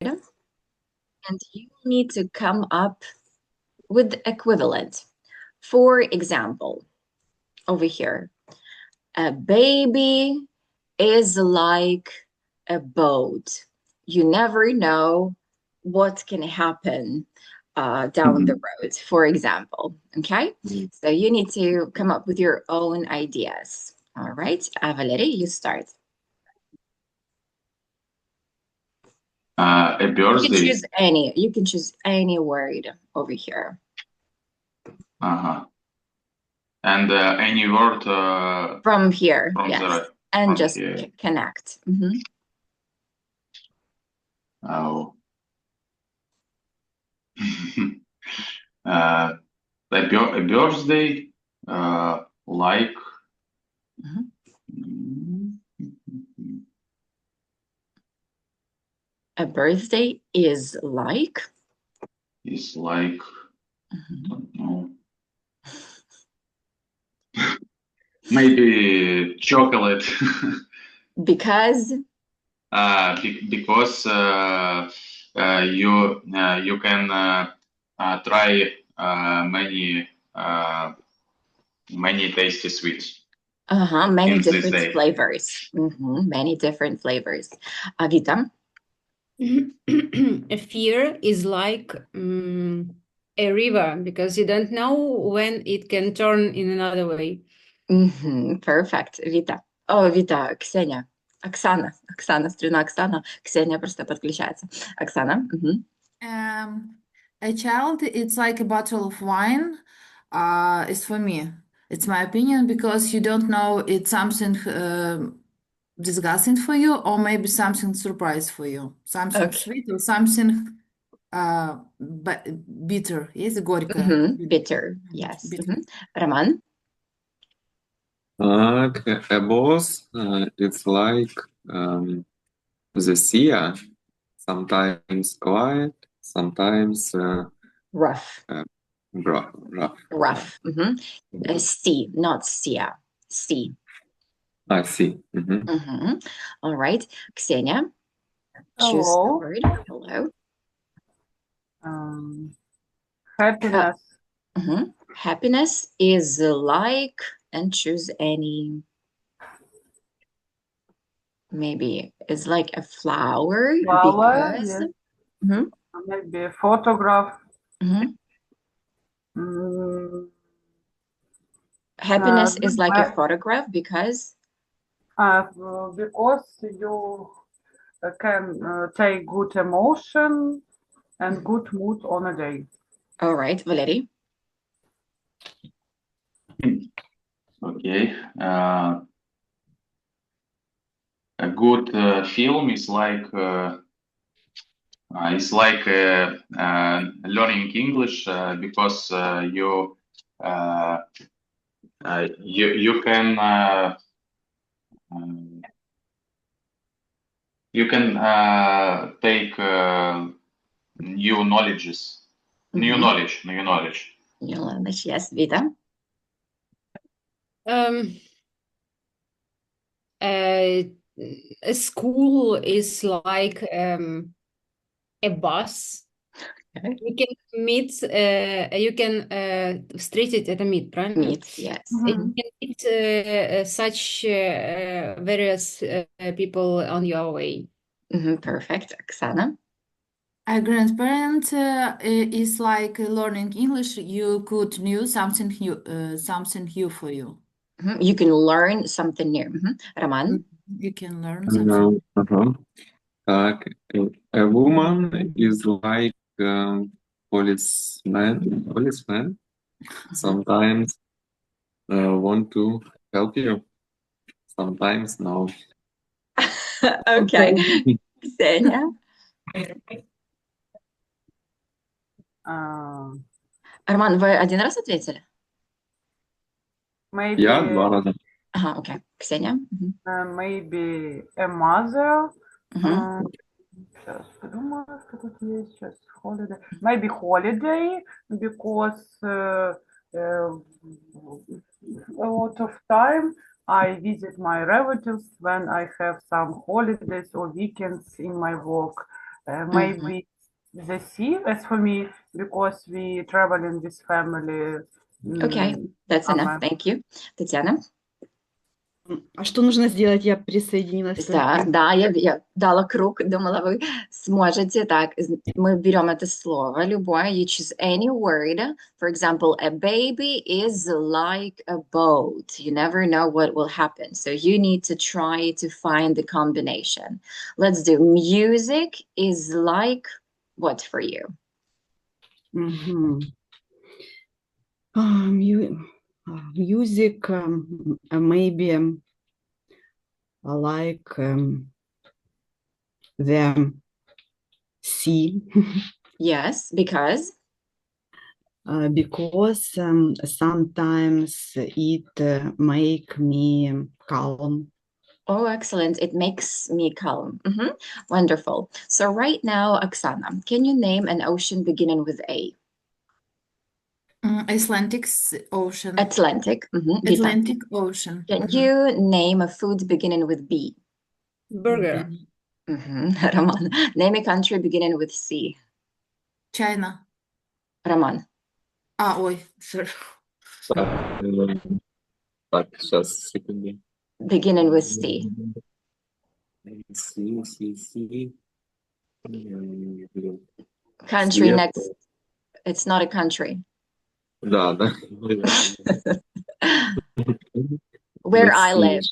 And you need to come up with the equivalent. For example, over here, a baby is like a boat. You never know what can happen down the road, for example. Okay? So you need to come up with your own ideas. All right, Valerie, you start. A birthday. You can choose any word over here. And any word from here, from yes. the And from just here. connect. Oh. A birthday like A birthday is like don't know. Maybe chocolate. because Because you can try many tasty sweets many in this different day. flavors. Many different flavors. Avita? A fear is like a river because you don't know when it can turn in another way. Perfect, Вита. О, Вита, Ксения. Оксана, стрина Оксана. Ксения просто подключается. Оксана. A child, it's like a bottle of wine. It's for me. It's my opinion because you don't know it's something disgusting for you or maybe something surprise for you. Something sweet or something bitter. Yes, горькое. Bitter, yes. Роман? A boss, it's like the sea, sometimes quiet, sometimes rough. Rough. C, not Sia. C. I see. All right. Ksenia, choose the word. Hello. Happiness. Happiness is like, and choose any. Maybe it's like a flower because. Yes. Maybe a photograph. Happiness is like a photograph because. Because you can take good emotion and good mood on a day. All right, Valerie. Okay. A good film is like learning English because you can take new knowledge. New knowledge, yes, Vita. A school is like a bus. Okay. You can meet, you can street it at a meet, right? Meet, yes. You can meet such various people on your way. Perfect. Oksana? A grandparent is like learning English. You could know something new for you. You can learn something new. Roman? You can learn something. A woman is like policeman. Sometimes want to help you. Sometimes no. Okay. Ksenia? Роман, вы один раз ответили? Maybe, Я 2 раза. Ага, окей. Ксения? Maybe a mother. Сейчас подумаю, что тут есть. Сейчас holiday. Maybe holiday, because a lot of time I visit my relatives when I have some holidays or weekends in my work. Maybe the sea, as for me, because we travel in this family. Okay, that's enough. Summer. Thank you. Татьяна? А что нужно сделать? Я присоединилась Да, только. да, я дала круг, думала, вы сможете. Так, мы берем это слово любое, you choose any word. For example, a baby is like a boat. You never know what will happen. So you need to try to find the combination. Let's do music is like what for you? Мгм. Music, maybe like the sea, Yes, because because sometimes it make me calm. oh, excellent. It makes me calm. Wonderful. So right now, Oksana, can you name an ocean beginning with A? Atlantic Ocean. Atlantic. Vita, Atlantic Ocean. can you name a food beginning with B? Burger. Roman, name a country beginning with C. China. Roman, Ой, sorry. Так, сейчас, секунду. beginning with C. Си. Country Свет. next. It's not a country. Да. Where I live.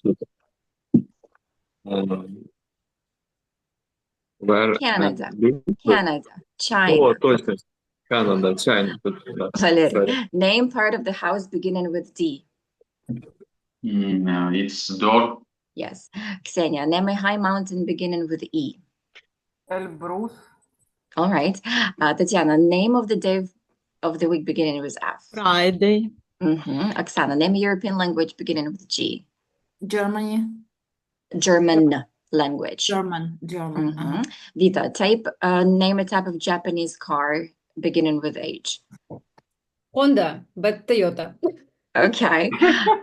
Where Canada. live? Canada. China. О, точно. Canada, China. Valery, name part of the house beginning with D. It's door. Yes. Ksenia, name a high mountain beginning with E. Elbrus. All right. Tatiana, name of the day of the week beginning with F. Friday. Oksana, name a European language beginning with G. Germany. German language. German. Vita, name a type of Japanese car beginning with H. Honda, but Toyota. Okay.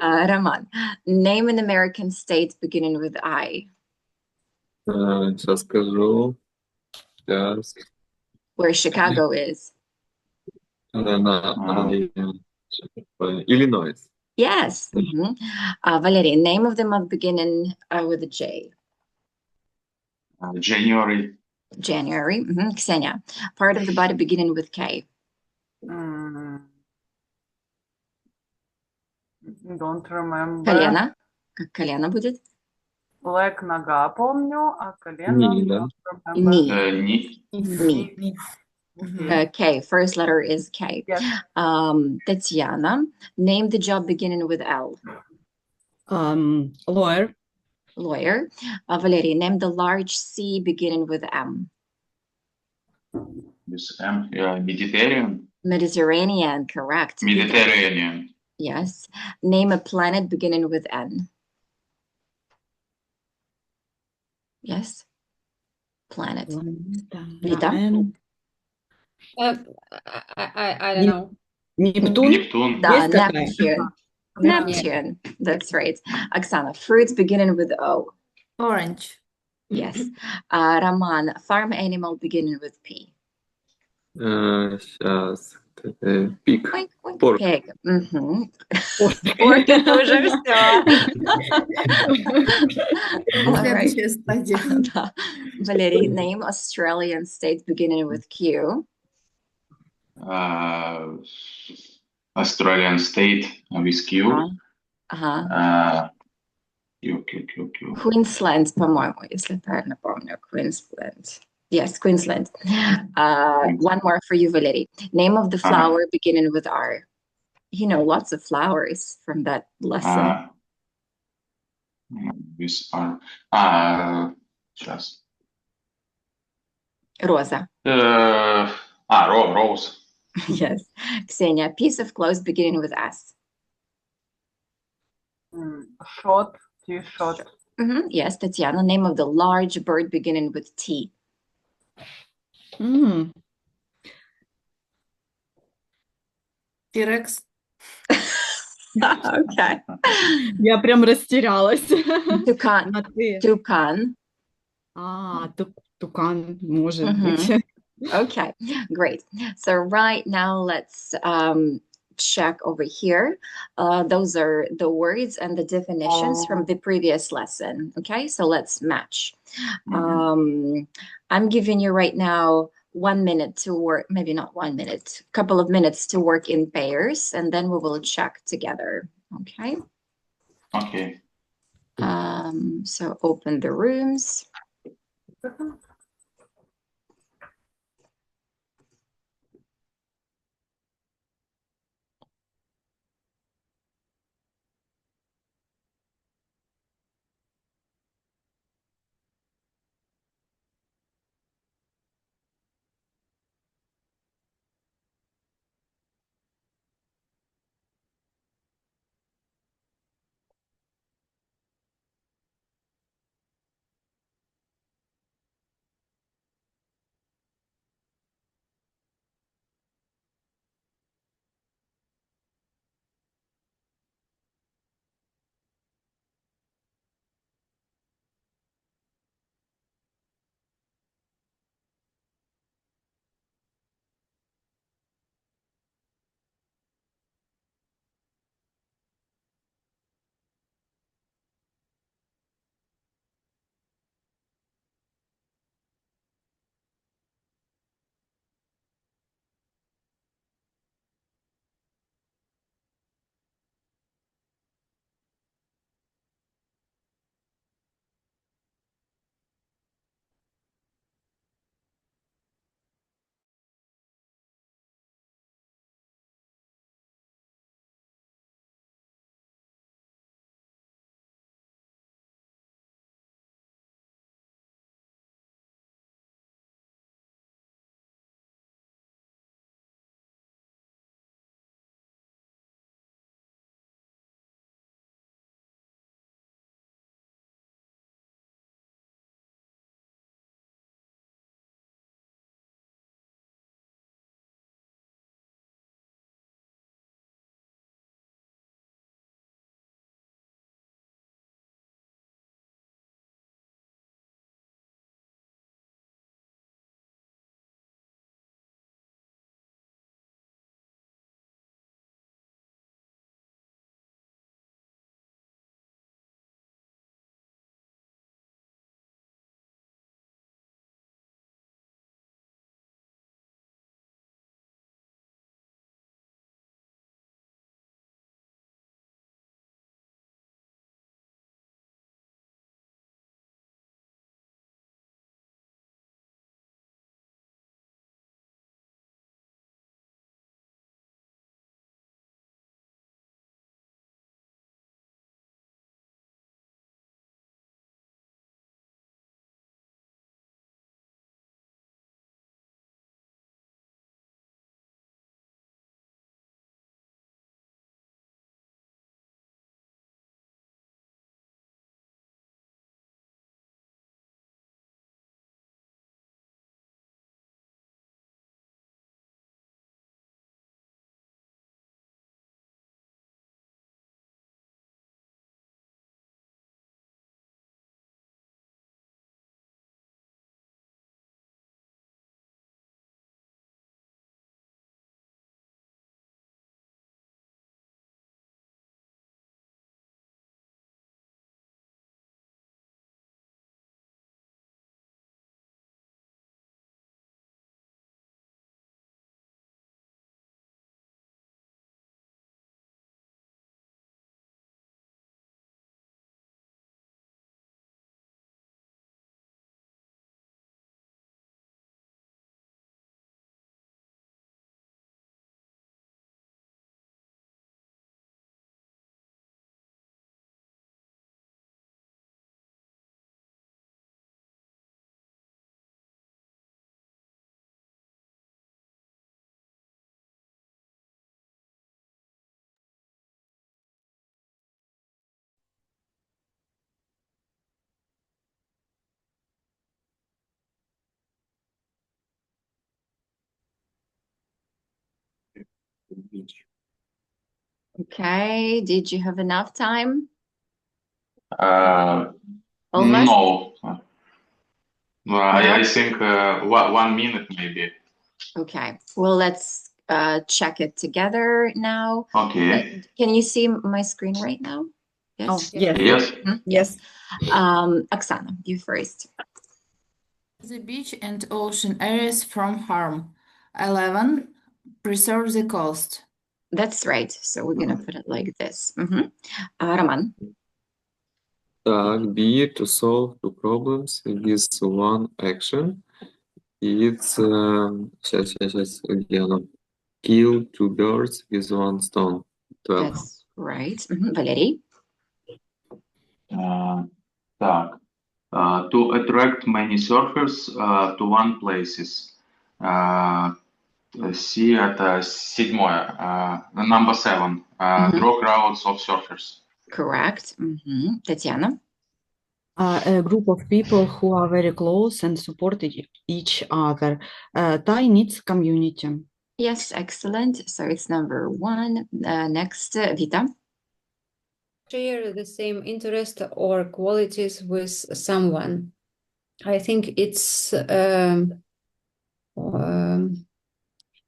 Roman, name an American state beginning with I. Сейчас скажу. Сейчас. Where Chicago is. Illinois. Yes. Valery, name of the month beginning with a J. January. January. Ksenia, part of the body beginning with K. Don't remember. Колено. Как колено будет? Leg нога помню, а колено Knee, да? don't remember. Knee. Knee. Knee. K. First letter is K. Yes. Tatiana, name the job beginning with L. Lawyer. Lawyer. Valery, name the large sea beginning with M. With M. Mediterranean. Mediterranean, correct. Vita. Mediterranean. Yes. Name a planet beginning with N. Yes. Planet. Vita. I don't know. Нептун. Neptune. Da, Есть такая? Neptune. Neptune. That's right. Oksana, fruits beginning with O. Orange. Yes. Roman, farm animal beginning with P. Сейчас. Pig. Oink, oink, Pork. pig. Pork это уже все. All right. Следующая стадия. Да. Valery, name Australian state beginning with Q. Australian state with Q. Q. Queensland, по-моему, если правильно помню. Queensland. Yes, Queensland. One more for you, Valery. Name of the flower beginning with R. You know, lots of flowers from that lesson. With R. Сейчас. Роза. Rose. Yes. Ksenia, piece of clothes beginning with S. Shot. T-shirt. Yes, Tatiana. Name of the large bird beginning with T. T-Rex. Okay. Я прям растерялась. Tucan. На «ты». Tucan. Тукан, может быть. Mhm. Okay, great. So right now let's check over here. Those are the words and the definitions from the previous lesson. Okay, so let's match. I'm giving you right now 1 minute to work, maybe not 1 minute, couple of minutes to work in pairs, and then we will check together. Okay. Okay. So open the rooms. Beach. Okay, did you have enough time? Uh, Almost? no. I think 1 minute maybe. Okay. Well, let's check it together now. Okay. Can you see my screen right now? Oh, Yes. yes. Yes. Mhm. Yes. Oksana, you first. The beach and ocean areas from harm. 11. Preserve the coast. That's right. So we're gonna put it like this. Roman. Так, B, to solve two problems with one action. It's, сейчас, где оно? Kill two birds with one stone. 12. That's right. Валерий. Так. To attract many surfers to one places. C это 7. Number 7. Draw crowds of surfers. Correct. Tatiana. A group of people who are very close and support each other. Thai needs community. Yes, excellent. So it's number 1. Next, Vita. Share the same interest or qualities with someone. I think it's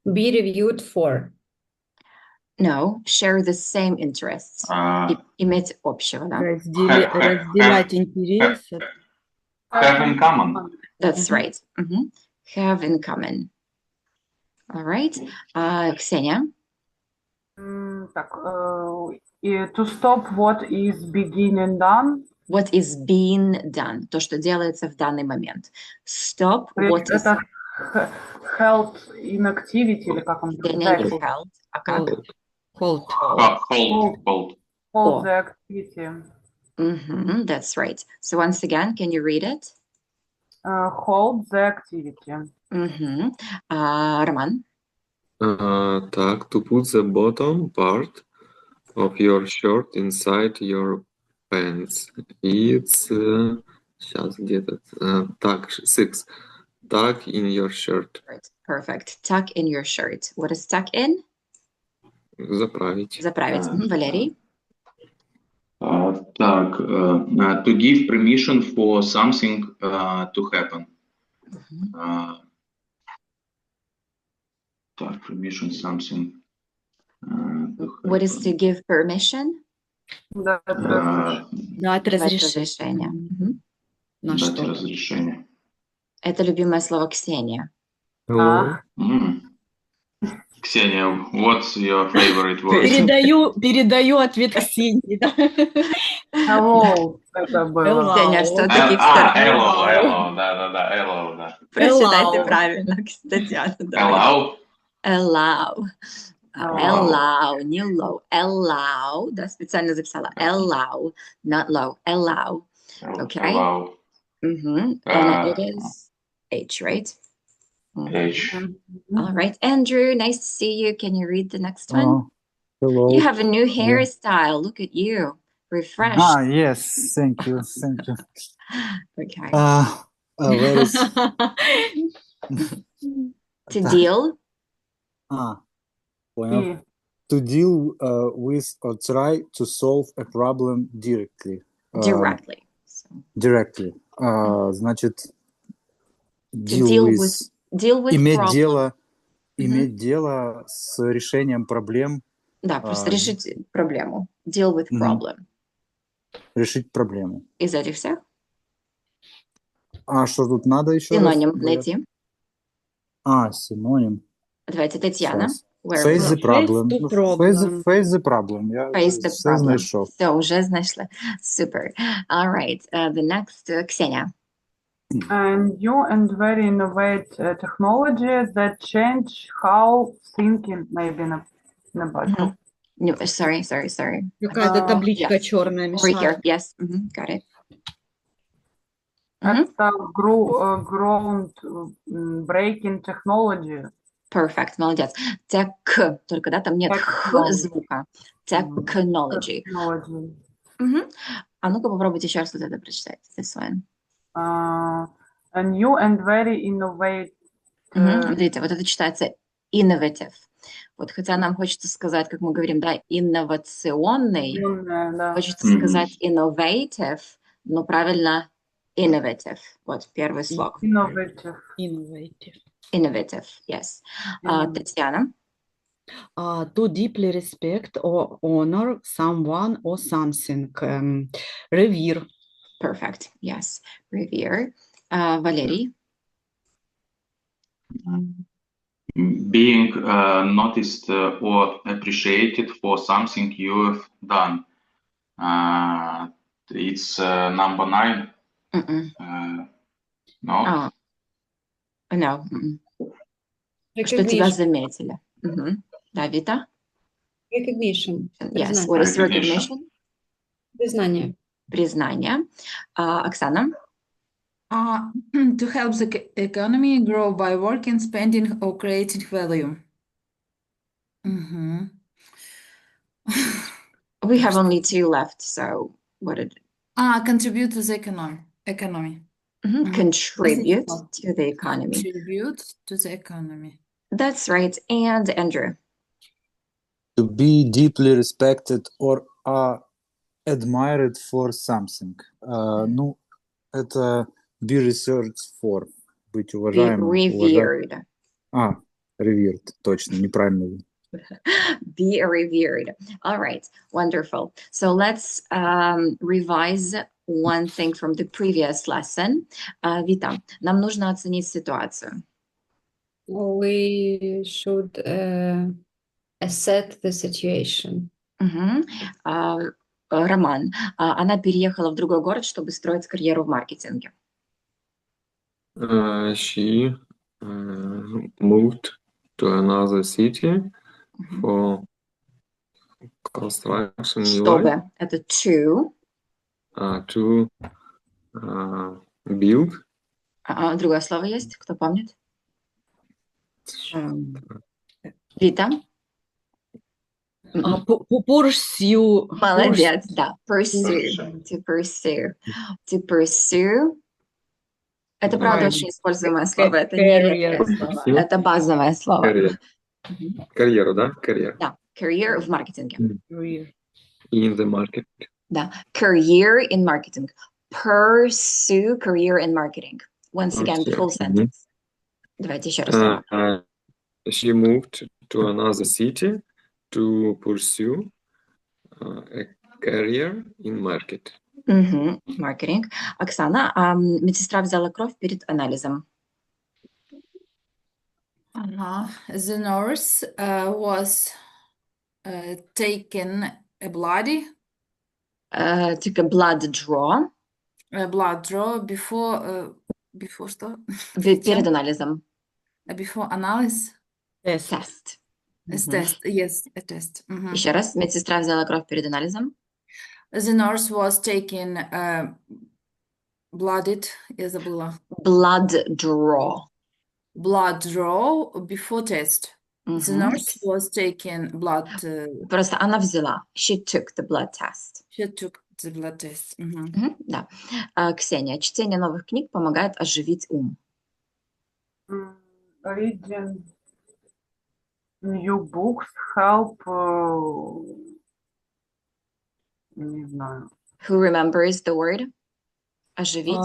be reviewed for. No, share the same interests. Иметь общего, да? Разделять интересы. Have in common. That's right. Have in common. All right. Ksenia. Так, to stop what is being and done. What is being done? То, что делается в данный момент. Stop what is... Это held inactivity, или как он Ksenia называется? is held. А как? Hold. Hold. Hold the activity. That's right. So once again, can you read it? Hold the activity. Роман. Так, to put the bottom part of your shirt inside your pants. It's, сейчас где-то, так, 6. Tuck in your shirt. Right. Perfect. Tuck in your shirt. What is tuck in? Заправить. Заправить. Валерий. Так, to give permission for something to happen. Так, permission something to happen. What is to give permission? Дать Дать разрешение. Разрешение. На Дать что? разрешение. Это любимое слово Ксения. Hello. Ксения, what's your favorite word? Передаю ответ Ксении. Да? hello, это было. Ксения, что ты Hello, да, hello, да. Прочитайте Allow. правильно, Татьяна. Allow? Allow. Allow, не low. Allow, да, специально записала. Allow, not low. Allow. Okay. Allow. And it is H, right? H. All right. Andrew, nice to see you. Can you read the next one? Hello. You have a new hairstyle. Look at you. Refreshed. Yes, thank you. Okay. Where is To deal. Понял. To deal with or try to solve a problem directly. Directly. Directly. Значит, Deal with иметь problem. дело, иметь дело с решением проблем. Да, просто решить проблему. Deal with problem. Решить проблему. Из этих всех? Что тут надо еще Синоним раз? найти. Синоним. Давайте, Татьяна. Face the problem. Face the problem. Face the problem. Я Face the все problem. знайшов. Все, уже знайшли. Super. All right. The next, Ksenia. New and very innovative technology that change how thinking, maybe на бачу. No, sorry. Какая-то табличка Yes. черная Over here. мешает. Yes. Got it. Это ground breaking technology. Perfect. Молодец. Tech. Только, да, там нет х звука. Technology. Technology. А ну-ка попробуйте еще раз вот это прочитать. This one. A new and very innovative. Смотрите, вот это читается innovative. Вот хотя нам хочется сказать, как мы говорим, да, инновационный, Да. хочется сказать innovative, но правильно Innovative. Вот первый слог. Innovative. Innovative. Innovative, yes. Татьяна. To deeply respect or honor someone or something. Revere. Perfect, yes. Revere. Валерий. Being noticed or appreciated for something you've done. It's number 9. No. No. Что тебя Recognition. заметили. Да, Вита? Recognition. Yes. What is recognition? Признание. Признание. Оксана? To help the economy grow by working, spending, or creating value. We have only 2 left, so what did... Contribute to the economy. Contribute to the economy. Contribute to the economy. That's right. And Andrew? To be deeply respected or admired for something. Ну, это be researched for. Быть Be уважаемым. revered. Revered. Точно, неправильно. Be revered. All right, wonderful. So let's revise one thing from the previous lesson. Vita, нам нужно оценить ситуацию. We should assess the situation. Роман, она переехала в другой город, чтобы строить карьеру в маркетинге. She moved to another city for construction new Чтобы. life. Это to. To build. Другое слово есть? Кто помнит? Вита? Pursue. Молодец, да. Pursue. To pursue. To pursue. Это, правда, очень используемое слово. Это не редкое слово. Это базовое слово. Карьеру, да? Карьер. Да. Career в маркетинге. In the market. Да. Career in marketing. Pursue career in marketing. Once again, full sentence. Давайте еще раз. She moved to another city to pursue a career in market. Маркетинг. Оксана, медсестра взяла кровь перед анализом. The nurse was taken a bloody Took a blood draw. Blood draw before что? Перед анализом. Before analysis. Test. Test. Yes, a test. Еще раз. Медсестра взяла кровь перед анализом. The nurse was taken blooded. Я забыла. Blood draw. Blood draw before test. The nurse was taken blood. Просто она взяла. She took the blood test. She took the blood test. Да. Ксения, чтение новых книг помогает оживить ум. Reading new books help. Не знаю. Who remembers the word? Оживить.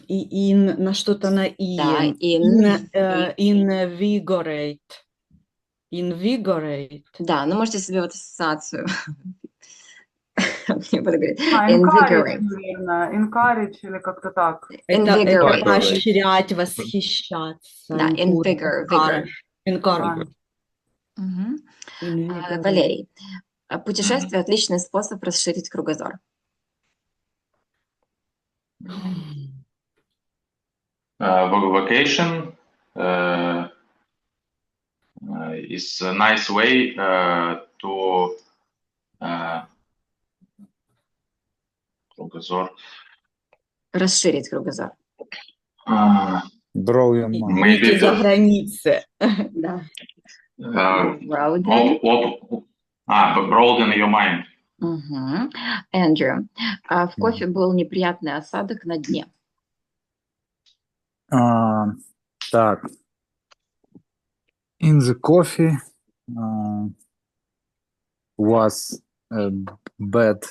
На что-то на и. Да, Invigorate. Invigorate. Да, ну можете себе вот ассоциацию. Не буду говорить. Encourage, наверное. Encourage или как-то так. Это поощрять, восхищаться. Да, invigor. Encourage. Валерий, путешествие – отличный способ расширить кругозор. Vacation is a nice way to кругозор. Расширить кругозор. Выйти за границы. Да. Broaden your mind. Andrew, в кофе был неприятный осадок на дне. Так. In the coffee was a bad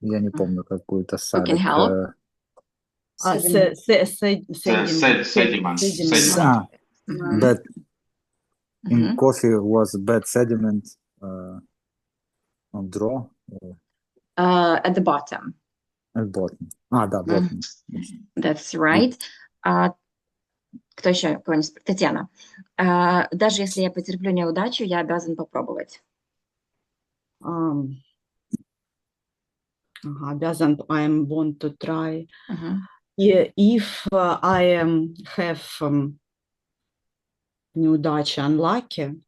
Я не помню какую-то Who can осадок. help? Sediment. Sediment. Ah, Mhm. bad in Mhm. coffee was bad sediment on draw At the bottom. at bottom. Да, bottom. That's right. Кто еще? Кого-нибудь? Татьяна. Даже если я потерплю неудачу, я обязан попробовать. Обязан, I want to try. Mhm. If I have неудача, unlucky,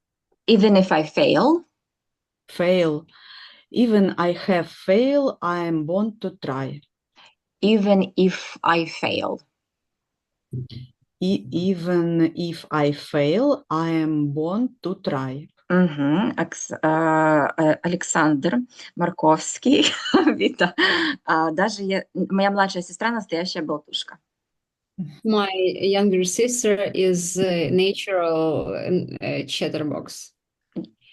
Even if I fail, even I have fail, I want to try. even if I fail. Even if I fail, I want to try. Мгм. Александр Марковский. Вита. Моя младшая сестра настоящая болтушка. My younger sister is a natural chatterbox.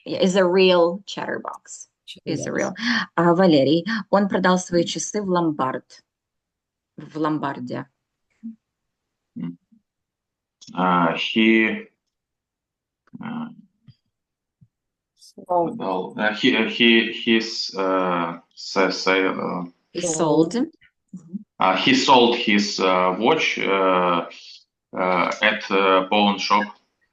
Is a real chatterbox. Is a real. Валерий. Он продал свои часы в ломбард. В ломбарде. He Sold. he sold his watch at pawn shop.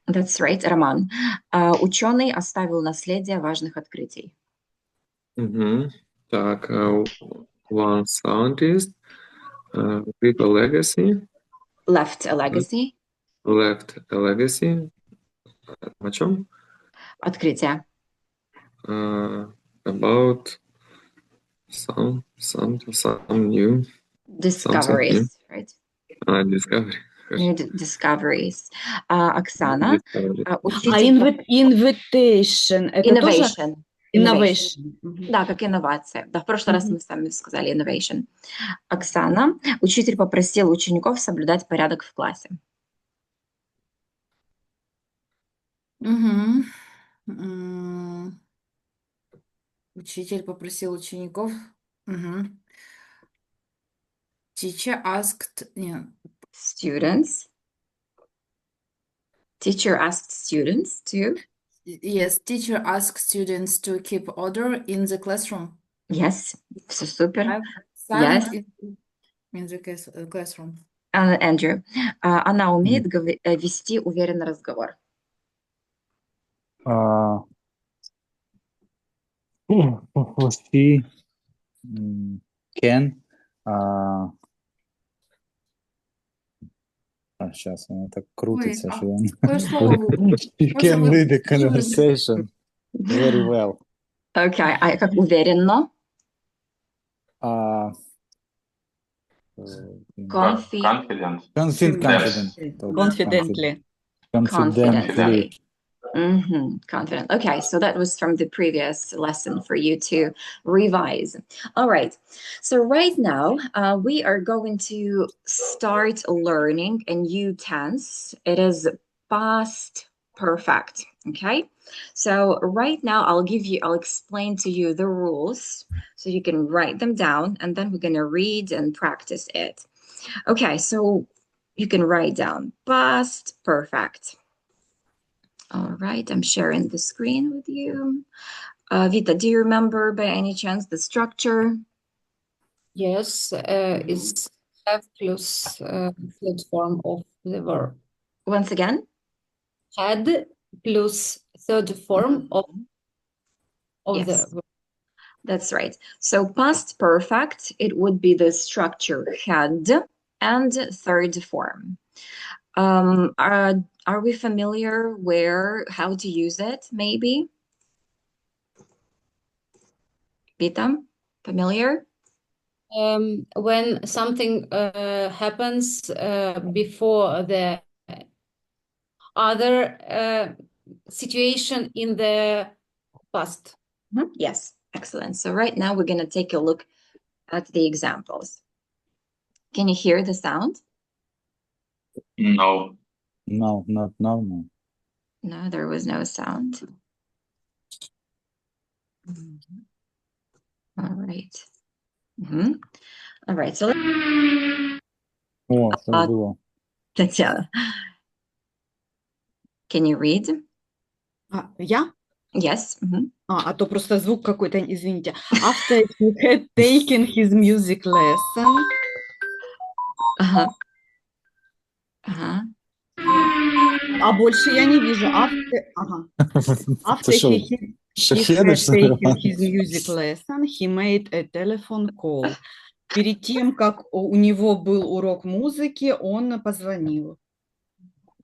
That's right, Роман. Ученый оставил наследие важных открытий. Так, one scientist with a legacy. Left a legacy. Left a legacy. О чем? Открытие. About some new Discoveries, right? discovery. New discoveries. Оксана. Invitation. Это тоже Innovation. innovation. Да, как инновация. Да, в прошлый раз мы с вами сказали innovation. Оксана. Учитель попросил учеников соблюдать порядок в классе. Учитель попросил учеников. Teacher asked. Students. Teacher asked students to. Yes, teacher asked students to keep order in the classroom. Yes, все супер. Silent Yes. in the classroom. Andrew. Она умеет вести уверенный разговор. She can. Сейчас она так крутится, что я... You can lead the conversation very well. Okay, как уверенно? Confident. Confidently. Confident. Okay, so that was from the previous lesson for you to revise. All right, so right now we are going to start learning a new tense. It is past perfect. Okay, so right now I'll explain to you the rules so you can write them down, and then we're going to read and practice it. Okay, so you can write down past perfect. All right, I'm sharing the screen with you. Vita, do you remember by any chance the structure? Yes, it's have plus third form of the verb. Once again? Had plus third form of Yes. the verb. That's right. So past perfect, it would be the structure had and third form. Are we familiar how to use it, maybe? Vita, familiar? When something happens before the other situation in the past. Yes, excellent. So right now we're going to take a look at the examples. Can you hear the sound? No. No. No, there was no sound. All right. All right, so О, що було? Tatiana, can you read? Я? Yes. А то просто звук какой-то, извините. After he had taken his music lesson. Ага. Ага. А больше я не вижу. After Ти що, he had шахедиш? taken his music lesson, he made a telephone call. Перед тем, как у него был урок музыки, он позвонил.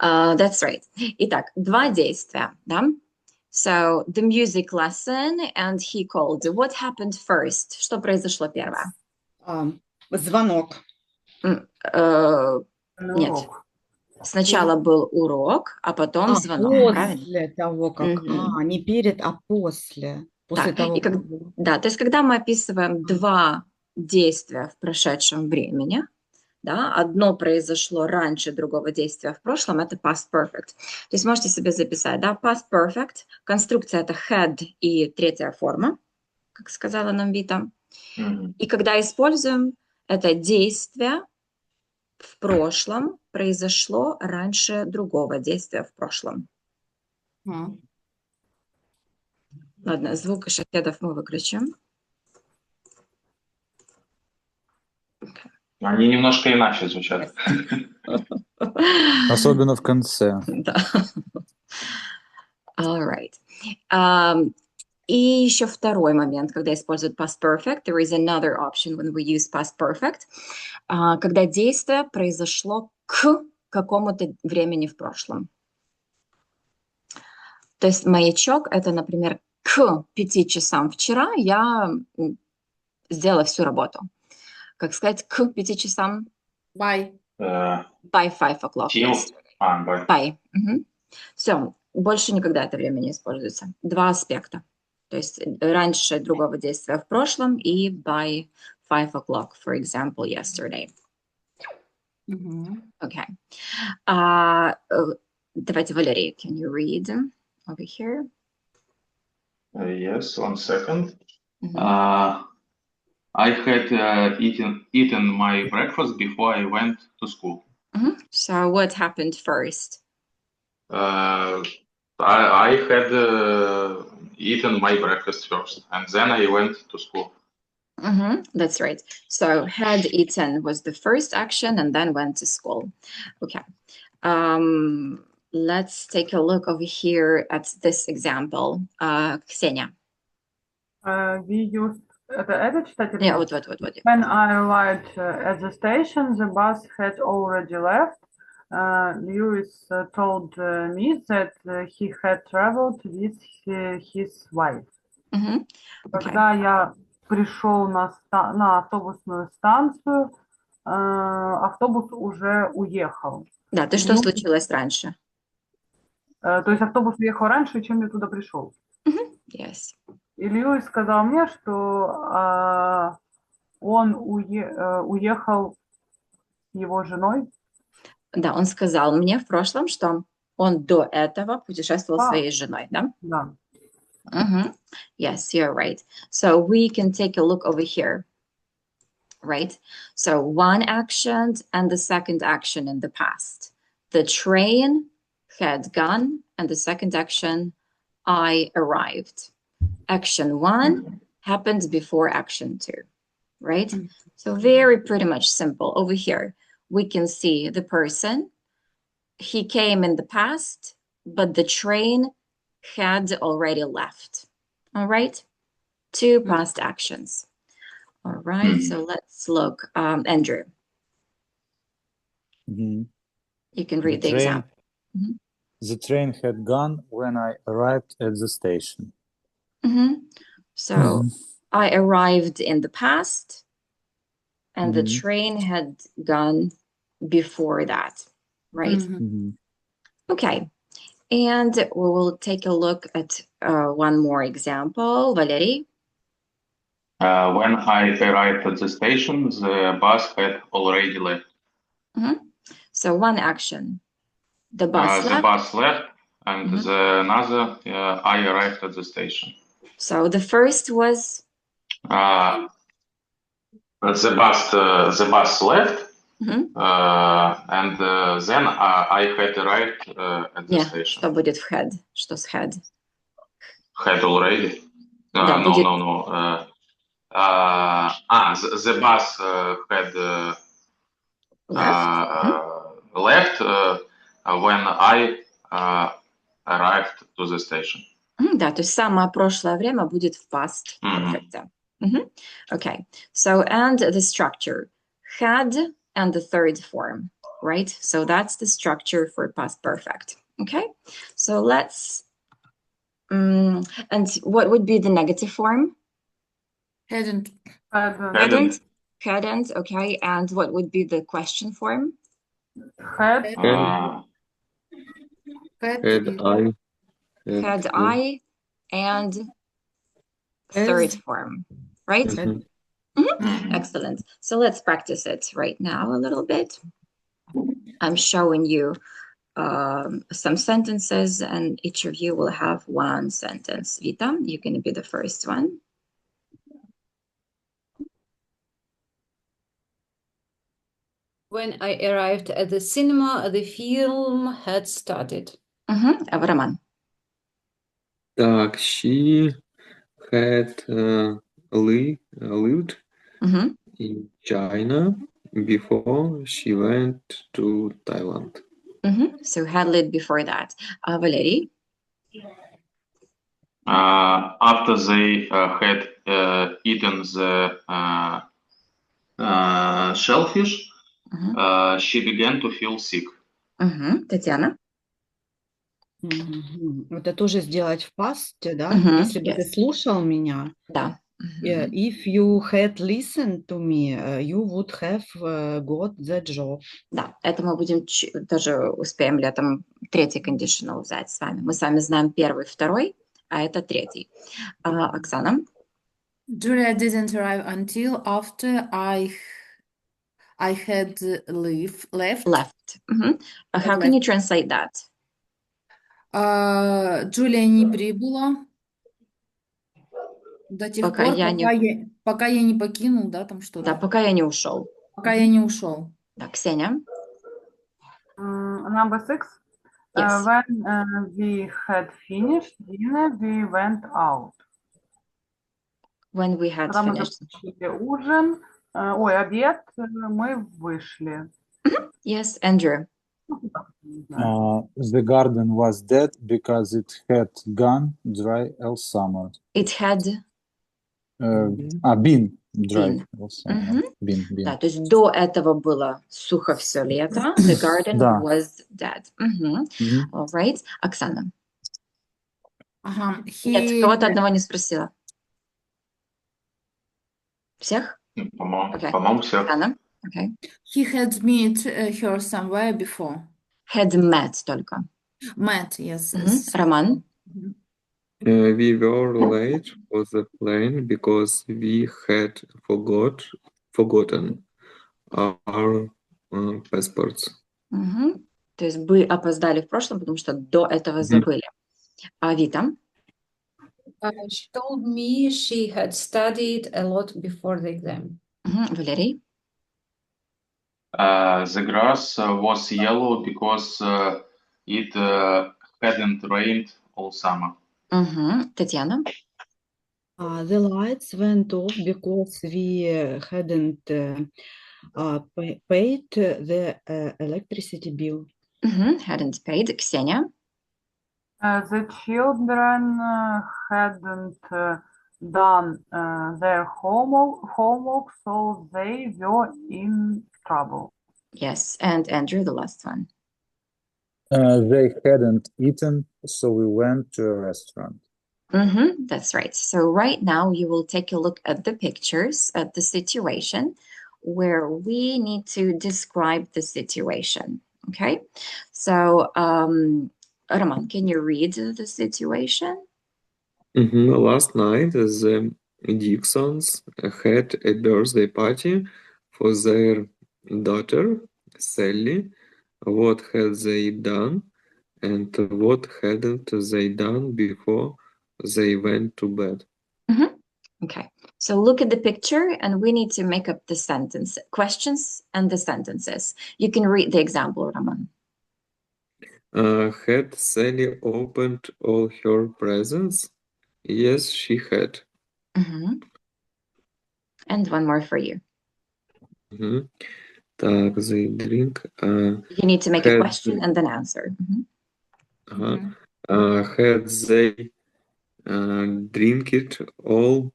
That's right. Итак, два действия, да? So, the music lesson and he called. What happened first? Что произошло первое? Звонок. Нет. Сначала был урок, а потом звонок, правильно? После того, как... не перед, а после. После того, и как... Да, то есть когда мы описываем два действия в прошедшем времени, да, одно произошло раньше другого действия в прошлом, это past perfect. То есть можете себе записать, да, past perfect, конструкция это had и третья форма, как сказала нам Вита. И когда используем это действие в прошлом, произошло раньше другого действия в прошлом. Ладно, звук шахедов мы выключим. Они немножко иначе звучат. Особенно в конце. Да. All right. И еще второй момент, когда используют past perfect, there is another option when we use past perfect, когда действие произошло к какому-то времени в прошлом. То есть маячок – это, например, к 5 часам вчера я сделала всю работу. Как сказать, к 5 часам? By. By 5 o'clock. By. Все, больше никогда это время не используется. Два аспекта. То есть раньше другого действия в прошлом и by 5 o'clock, for example, yesterday. Okay. Давайте, Валерий, can you read over here? Yes, 1 second. I had eaten my breakfast before I went to school. So what happened first? I had eaten my breakfast first, and then I went to school. That's right. So had eaten was the first action and then went to school. Okay. Let's take a look over here at this example. Ksenia. We used это читать? Yeah, вот. When I arrived at the station, the bus had already left. Lewis told me that he had traveled with his wife. Когда я пришел на автобусную станцию, автобус уже уехал. Да, то что случилось раньше? То есть автобус уехал раньше, чем я туда пришел. Yes. И Льюис сказал мне, что он уехал с его женой. Да, он сказал мне в прошлом, что он до этого путешествовал с своей женой, да? Да. Yes, you're right. So we can take a look over here, right? So one action and the second action in the past. The train had gone, and the second action, I arrived. Action 1 happened before action 2, right? So very pretty much simple. Over here, we can see the person. He came in the past, but the train had already left. All right? Two past actions. All right, so let's look. Andrew. You can read the example. The train had gone when I arrived at the station. So I arrived in the past, and the train had gone before that, right? Okay, and we will take a look at one more example. Valery? When I arrived at the station, the bus had already left. So one action. The bus left. The bus left, and the another, I arrived at the station. So the first was? The bus left, Мгм. and then I had arrived at the Не, station. что будет в had? Что с had? Had already. Да, No, будет no, no. The bus had left. left when I arrived to the station. Да, то есть самое прошлое время будет в past perfect. Okay, so and the structure. Had and the third form, right? So that's the structure for past perfect. Okay, so let's, and what would be the negative form? Hadn't. Hadn't. Hadn't, okay, and what would be the question form? Had. Had I and third form, right? Excellent. So let's practice it right now a little bit. I'm showing you some sentences, and each of you will have one sentence. Vita, you're going to be the first one. When I arrived at the cinema, the film had started. Роман. Так, she had lived in China before she went to Thailand. So had lived before that. Valery. After they had eaten the shellfish, she began to feel sick. Татьяна. Это тоже сделать в past, да? Если бы ты слушал меня. Да. If you had listened to me, you would have got the job. Да, это мы будем тоже успеем летом третий conditional взять с вами. Мы с вами знаем первый, второй, а это третий. Оксана. Julia didn't arrive until after I had left. How can you translate that? Джулия не прибыла до тех пока пор, пока я не покинул, да, там что-то. Да, пока я не ушел. Пока я не ушел. Да, Ксения. Number 6. Yes. When we had finished dinner, we went out. When we had Когда мы finished. закончили ужин, обед, мы вышли. Yes, Andrew. The garden was dead because it had gone dry all summer. It had been dry all summer. Been. Да, то есть до этого было сухо все лето. The garden was dead. All right. Оксана. Нет, кого-то одного не спросила. Всех? По-моему, всех. Оксана. Okay. He had met her somewhere before. Had met только. Met, yes. Роман. We were late for the plane because we had forgotten our passports. То есть бы опоздали в прошлом, потому что до этого забыли. А Вита? She told me she had studied a lot before the exam. Валерий? The grass was yellow because it hadn't rained all summer. Татьяна? The lights went off because we hadn't paid the electricity bill. Hadn't paid. Ксения? The children hadn't done their homework, so they were in trouble. Yes, and Andrew, the last one. They hadn't eaten, so we went to a restaurant. That's right. So right now you will take a look at the pictures, at the situation where we need to describe the situation. Okay. So, Roman, can you read the situation? Last night, the Dixons had a birthday party for their daughter, Sally. What had they done and what hadn't they done before they went to bed? Okay. So look at the picture and we need to make up the sentence, questions and the sentences. You can read the example, Roman. Had Sally opened all her presents? Yes, she had. Mhm. And one more for you. Мгм. Так, they drink. You need to make a Had question and then answer. Mhm. ага. Had they drink it all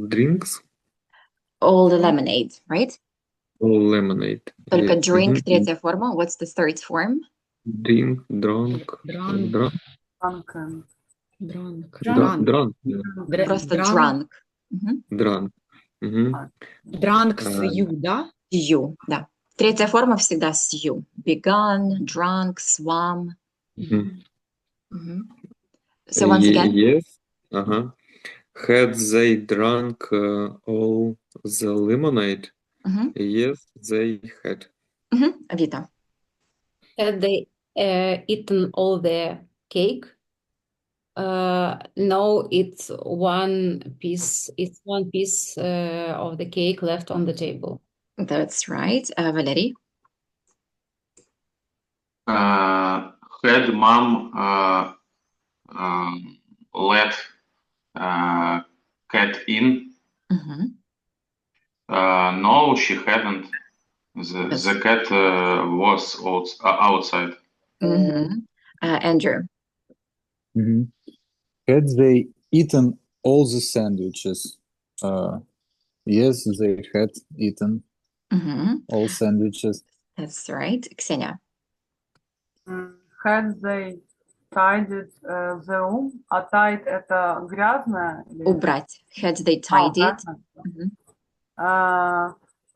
drinks? All the lemonade, right? All lemonade. Только Yeah. drink, Мгм. третья форма. What's the third form? Drink, drunk, Drunk. drunk, Drunken. Drunk. Drunk. drunk, Просто Drunk. drunk. Mhm. drunk. Мгм. Drunk с you, да? You, да. Третья форма всегда с you. Begun, drunk, swam. Мгм. Mhm. So once again. Yes. Ага. Had they drunk all the lemonade? Mhm. Yes, they had. Vita. Had they eaten all the cake? No, it's one piece. It's one piece of the cake left on the table. That's right. Valerie. Had mom let cat in? Mhm. No, she hadn't. The cat was outside. Andrew. Mhm. Had they eaten all the sandwiches? Yes, they had eaten Mhm. all sandwiches. That's right. Ksenia. Had they tidied the room? А tied это грязно? Убрать. Had they tidied? Mhm.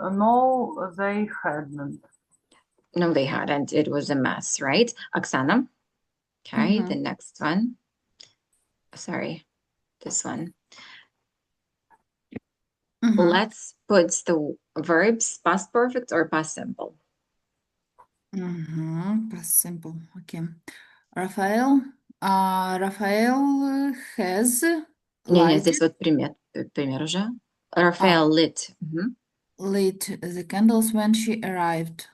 No, they hadn't. No, they hadn't. It was a mess, right? Oksana. Okay, the next one. Sorry, this one. Let's put the verbs past perfect or past simple. Past simple. Okay. Raphael. Raphael has Не, lighted, здесь вот пример уже. Raphael lit. lit the candles when she arrived.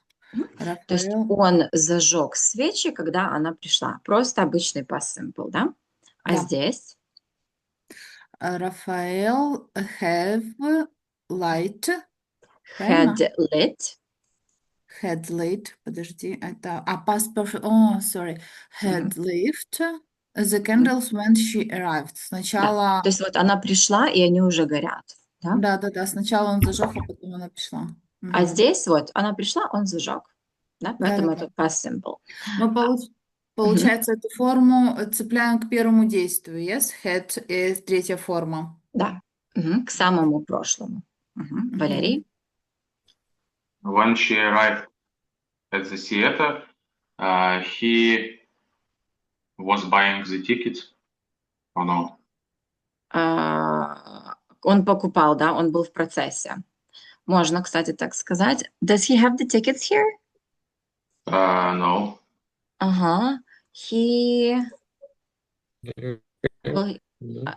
То есть Raphael, он зажег свечи, когда она пришла. Просто обычный past simple, да? А Да. здесь? Raphael have light. Had Правильно? lit. Had lit. Подожди, это... past perfect. Oh, sorry. Had lit the candles when she arrived. Да. Сначала... То есть вот она пришла, и они уже горят. Да? Да. Сначала он зажег, а потом она пришла. А здесь вот она пришла, он зажег. Да? Поэтому Да. это past simple. Мы, получается, эту форму цепляем к первому действию. Yes? Had третья форма. Да. К самому прошлому. Валерий? When she arrived at the theater, he was buying the tickets or no? Он покупал, да, он был в процессе. Можно, кстати, так сказать. Does he have the tickets here? No. Ага. He... Yeah. Well,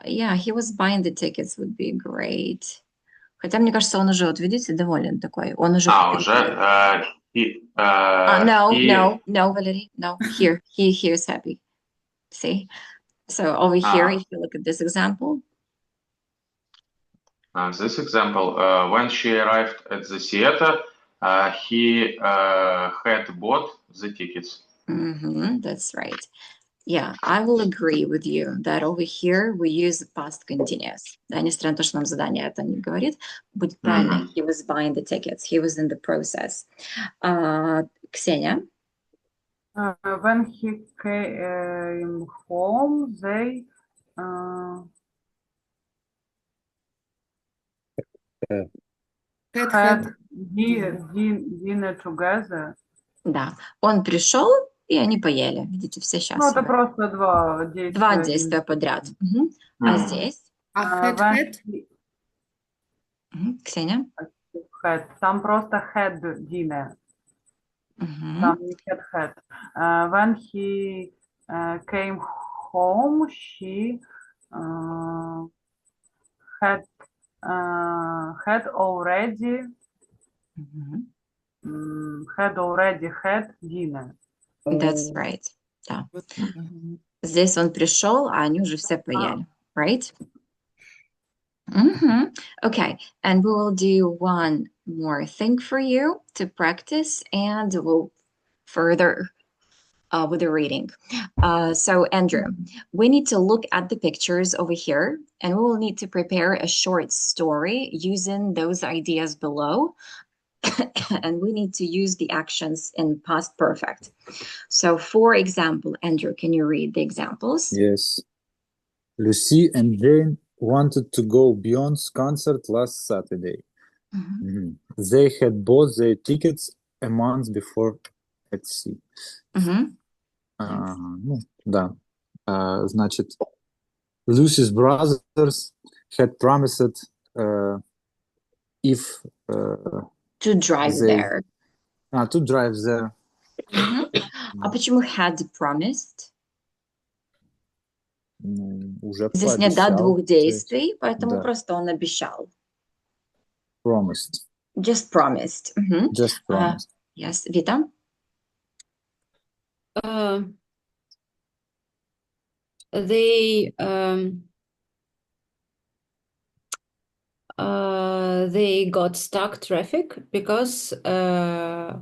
yeah, he was buying the tickets would be great. Хотя, мне кажется, он уже, вот видите, доволен такой. Он уже купил Уже. No, Valerie, no. Here, he is happy. See? So over here, if you look at this example. This example, when she arrived at the theater, he had bought the tickets. That's right. Yeah, I will agree with you that over here we use past continuous. Да, несмотря на то, что нам задание это не говорит, будет правильно. He was buying the tickets. He was in the process. Ksenia? When he came home, they had dinner together. Да, он пришел, и они поели. Видите, все счастливы. Ну, это просто два действия. Два действия подряд. А здесь? Ксения? Там просто had dinner. Там не had. When he came home, she had had already had dinner. That's right. Да. Здесь он пришел, а они уже все поели. Right? Okay, and we will do one more thing for you to practice, and we'll further with the reading. So, Andrew, we need to look at the pictures over here, and we will need to prepare a short story using those ideas below. And we need to use the actions in past perfect. So, for example, Andrew, can you read the examples? Yes. Lucy and Jane wanted to go Beyond's concert last Saturday. They had bought their tickets a month before at sea. Ну, да. Значит, Lucy's brothers had promised if to drive there. To drive there. А почему had promised? Уже Здесь нет двух действий, да. поэтому просто он обещал. Promised. Just promised. Just promised. Yes, Vita? They got stuck traffic because the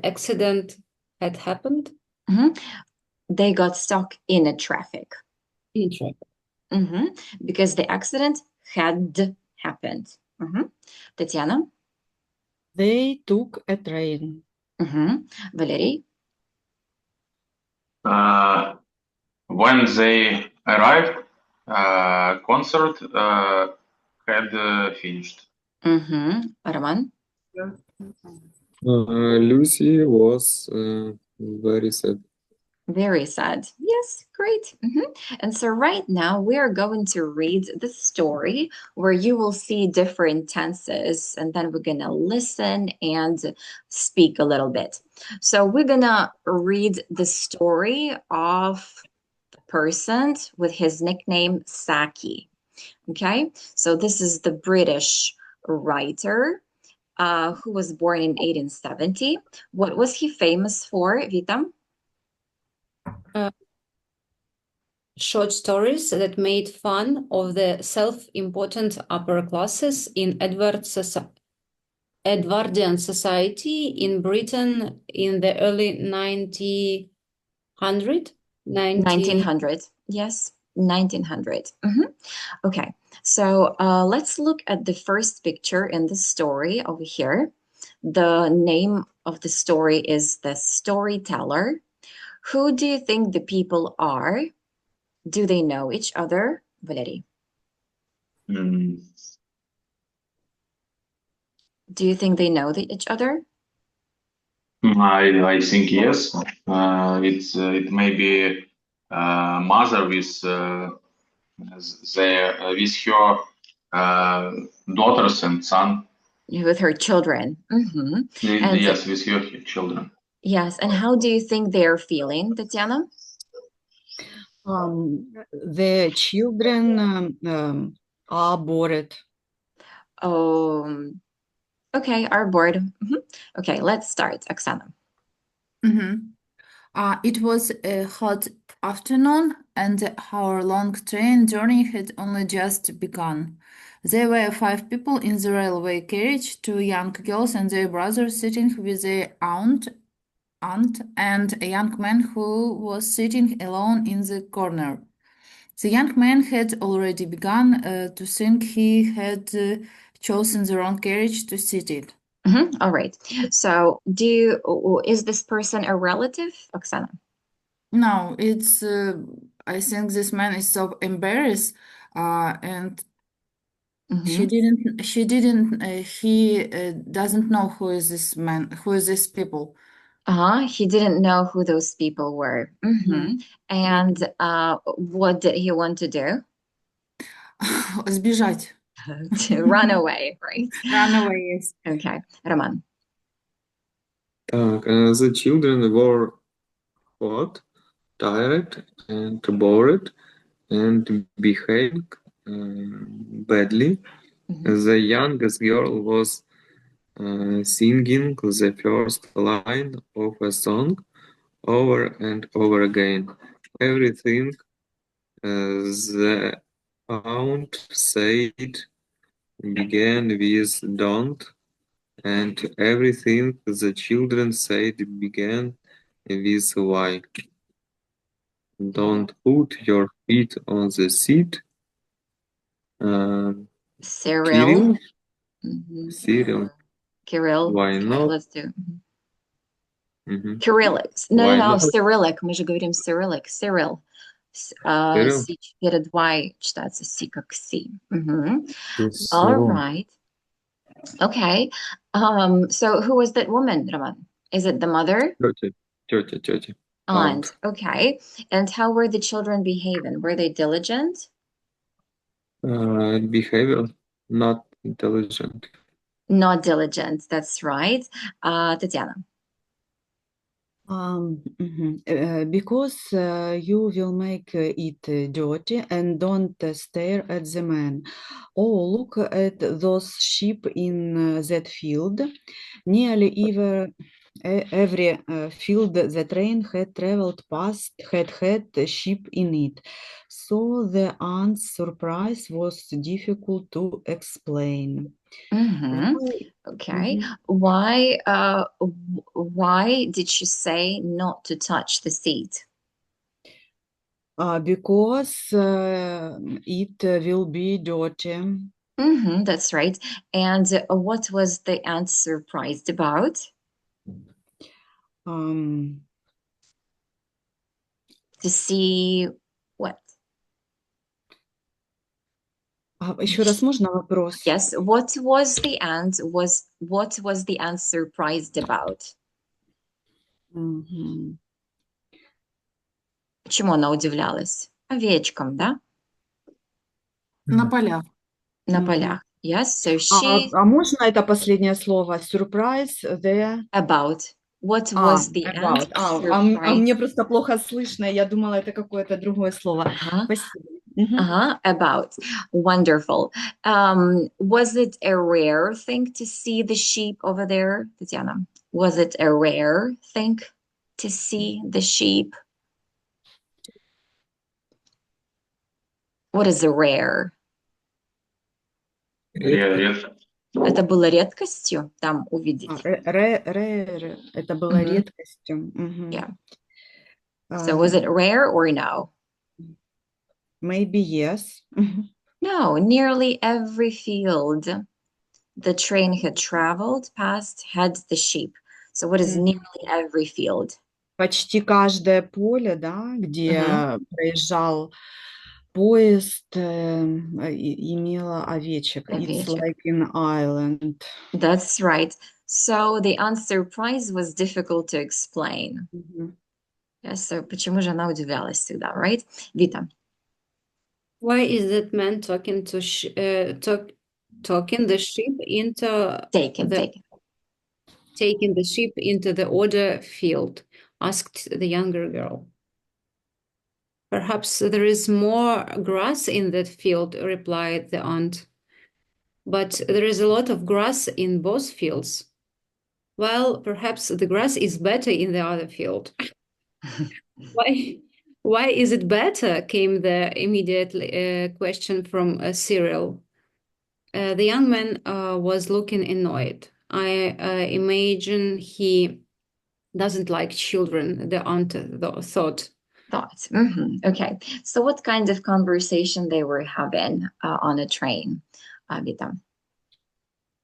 accident had happened. They got stuck in a traffic. In traffic. Because the accident had happened. Tatiana? They took a train. Valerie? When they arrived, concert had finished. Roman? Lucy was very sad. Very sad. Yes, great. And so right now we are going to read the story where you will see different tenses, and then we're going to listen and speak a little bit. So we're going to read the story of the person with his nickname Saki. Okay, so this is the British writer who was born in 1870. What was he famous for, Vita? Short stories that made fun of the self-important upper classes in Edwardian society in Britain in the early 1900. Yes, 1900. Okay, so let's look at the first picture in the story over here. The name of the story is The Storyteller. Who do you think the people are? Do they know each other? Valerie. Do you think they know each other? I think yes. It may be mother with her daughters and son. With her children. Yes, with her children. Yes, and how do you think they're feeling, Tatiana? The children are bored. Okay, are bored. Okay, let's start. Oksana. It was a hot afternoon, and the hour-long train journey had only just begun. There were 5 people in the railway carriage, 2 young girls and their brother sitting with their aunt, and a young man who was sitting alone in the corner. The young man had already begun to think he had chosen the wrong carriage to sit in. All right. So, is this person a relative, Oksana? No, it's. I think this man is so embarrassed, and he doesn't know who is this man, who is this people. He didn't know who those people were. And what did he want to do? Сбежать. To run away, right? Run away, yes. Okay, Roman. The children were hot, tired, and bored, and behaving badly. Mhm. The youngest girl was singing the first line of a song over and over again. Everything the aunt said began with don't, and everything the children said began with why. Don't put your feet on the seat. Cyril. Kirill? Mhm. Cyril? Kirill. Why Okay, not? let's do. Мгм. Cyrillic. No, Why no, no, not? Cyrillic. Мы же говорим Cyrillic. Cyril. Кирилл? C перед Y читается C как C. Мгм. Yes, All Cyril. right. Okay. So who was that woman, Roman? Is it the mother? Тетя. Aunt. Okay. And how were the children behaving? Were they diligent? Behavior, not intelligent. Not diligent. That's right. Tatiana. Because you will make it dirty and don't stare at the man. Oh, look at those sheep in that field. Nearly every field the train had traveled past had sheep in it. So the aunt's surprise was difficult to explain. Mm-hmm. Why- Okay. Mhm. Why did she say not to touch the seat? Because it will be dirty. Mm-hmm, that's right. And what was the aunt surprised about? Um, To see what? Еще раз можно вопрос? Yes. What was the aunt surprised about? Мгм. Чему она удивлялась? Овечкам, да? На полях. На Мгм. полях. Yes. So she А можно это последнее слово? Surprise, the... about. What was the aunt About. А surprised? мне просто плохо слышно, я думала, это какое-то другое слово. Uh-huh. Спасибо. Мгм. Uh-huh. About. Wonderful. Was it a rare thing to see the sheep over there, Tatiana? Was it a rare thing to see the sheep? What is a rare? Редко. Это было редкостью там увидеть. Это было Мгм. редкостью. Мгм. Yeah. So was it rare or no? Maybe yes. Мгм. No, nearly every field the train had traveled past had the sheep. So what is Мгм. nearly every field? Почти каждое поле, да, где Мгм. проезжал поезд, имело овечек. It's Овечек. like an island. That's right. So the answer prize was difficult to explain. Мгм. Yes, so почему же она удивлялась всегда, right? Vita. Why is that man talking the sheep into Taken. taking the sheep into the order field? Asked the younger girl. Perhaps there is more grass in that field, replied the aunt. But there is a lot of grass in both fields. Well, perhaps the grass is better in the other field. Why is it better? Came the immediate question from Cyril. The young man was looking annoyed. I imagine he doesn't like children, the aunt thought. Thoughts. Okay. So what kind of conversation they were having on a train, Vita?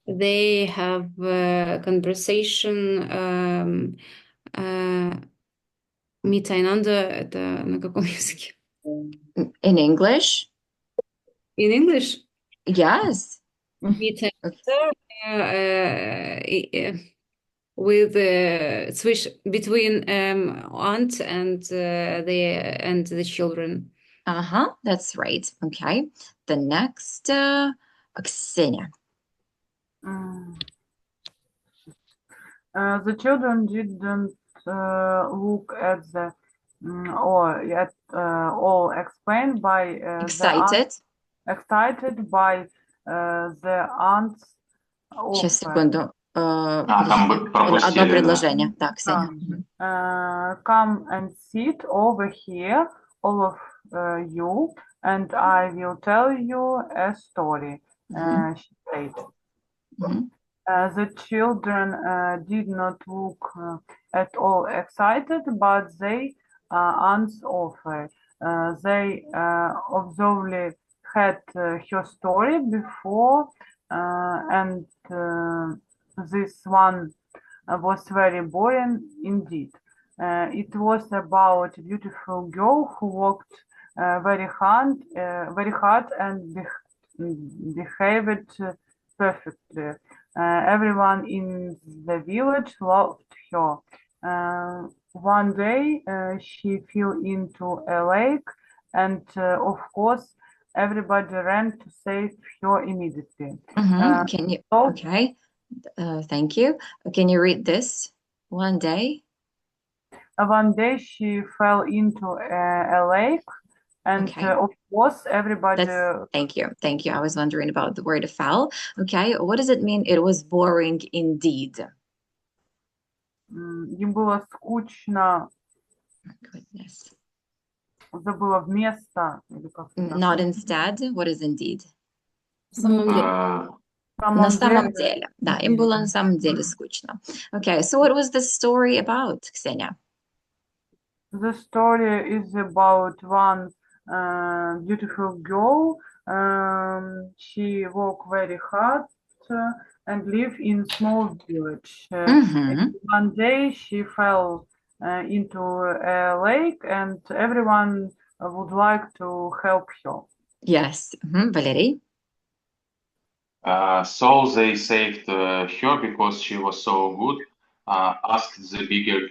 They have a conversation miteinander, это на каком языке? In English? In English? Yes. Miteinander Okay. with switch between aunt and the children. Uh-huh. That's right. Okay. The next, Ksenia. The children didn't look at or yet all explained by the aunt. Excited. excited by the aunt's Сейчас, offer. секунду. Там Одно пропустили, да. предложение. Так, Ксения. Come and sit over here, all of you, and I will tell you a story, she said. The children did not look at all excited, but they aunt's offer. They obviously had her story before, and this one was very boring indeed. It was about a beautiful girl who worked very hard and behaved perfectly. Everyone in the village loved her. One day she fell into a lake, and of course, everybody ran to save her immediately. Can you? Okay. Thank you. Can you read this? One day. One day she fell into a lake, and Okay. of course, everybody. Thank you. Thank you. I was wondering about the word fell. Okay. What does it mean? It was boring indeed. Им было скучно. Goodness. Забыла вместо или как Not instead. What is indeed? На самом деле. Да, им было на самом деле скучно. Okay, so what was the story about, Ksenia? The story is about one beautiful girl. She worked very hard and lived in small village. And one day she fell into a lake, and everyone would like to help her. Yes. Valerie? So they saved her because she was so good. Asked the bigger.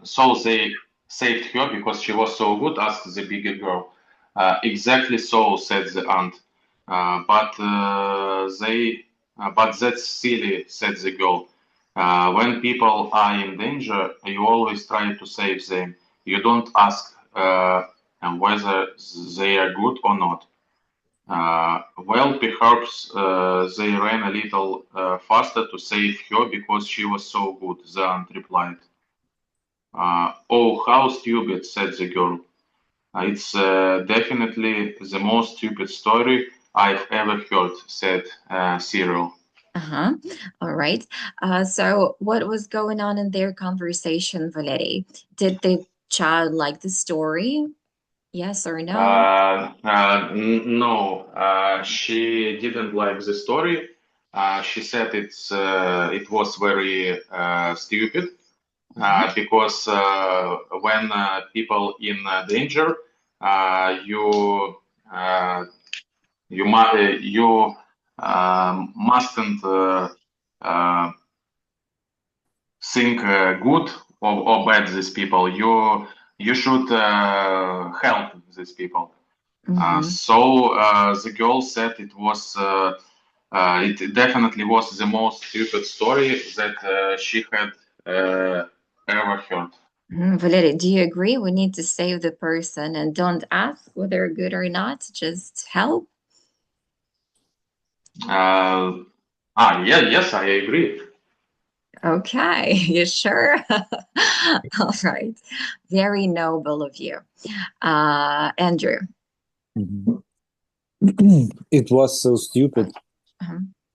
So they saved her because she was so good. Asked the bigger girl. Exactly so, said the aunt. But that's silly, said the girl. When people are in danger, you always try to save them. You don't ask whether they are good or not. Well, perhaps they ran a little faster to save her because she was so good, the aunt replied. Oh, how stupid, said the girl. It's definitely the most stupid story I've ever heard, said Cyril. All right. So what was going on in their conversation, Valerie? Did the child like the story? Yes or no? No, she didn't like the story. She said it was very stupid because when people in danger, you mustn't think good or bad these people. You should help these people. So the girl said it definitely was the most stupid story that she had ever heard. Valerie, do you agree? We need to save the person and don't ask whether they're good or not. Just help. Yes, I agree. Okay, you sure? All right. Very noble of you. Andrew. It was so stupid.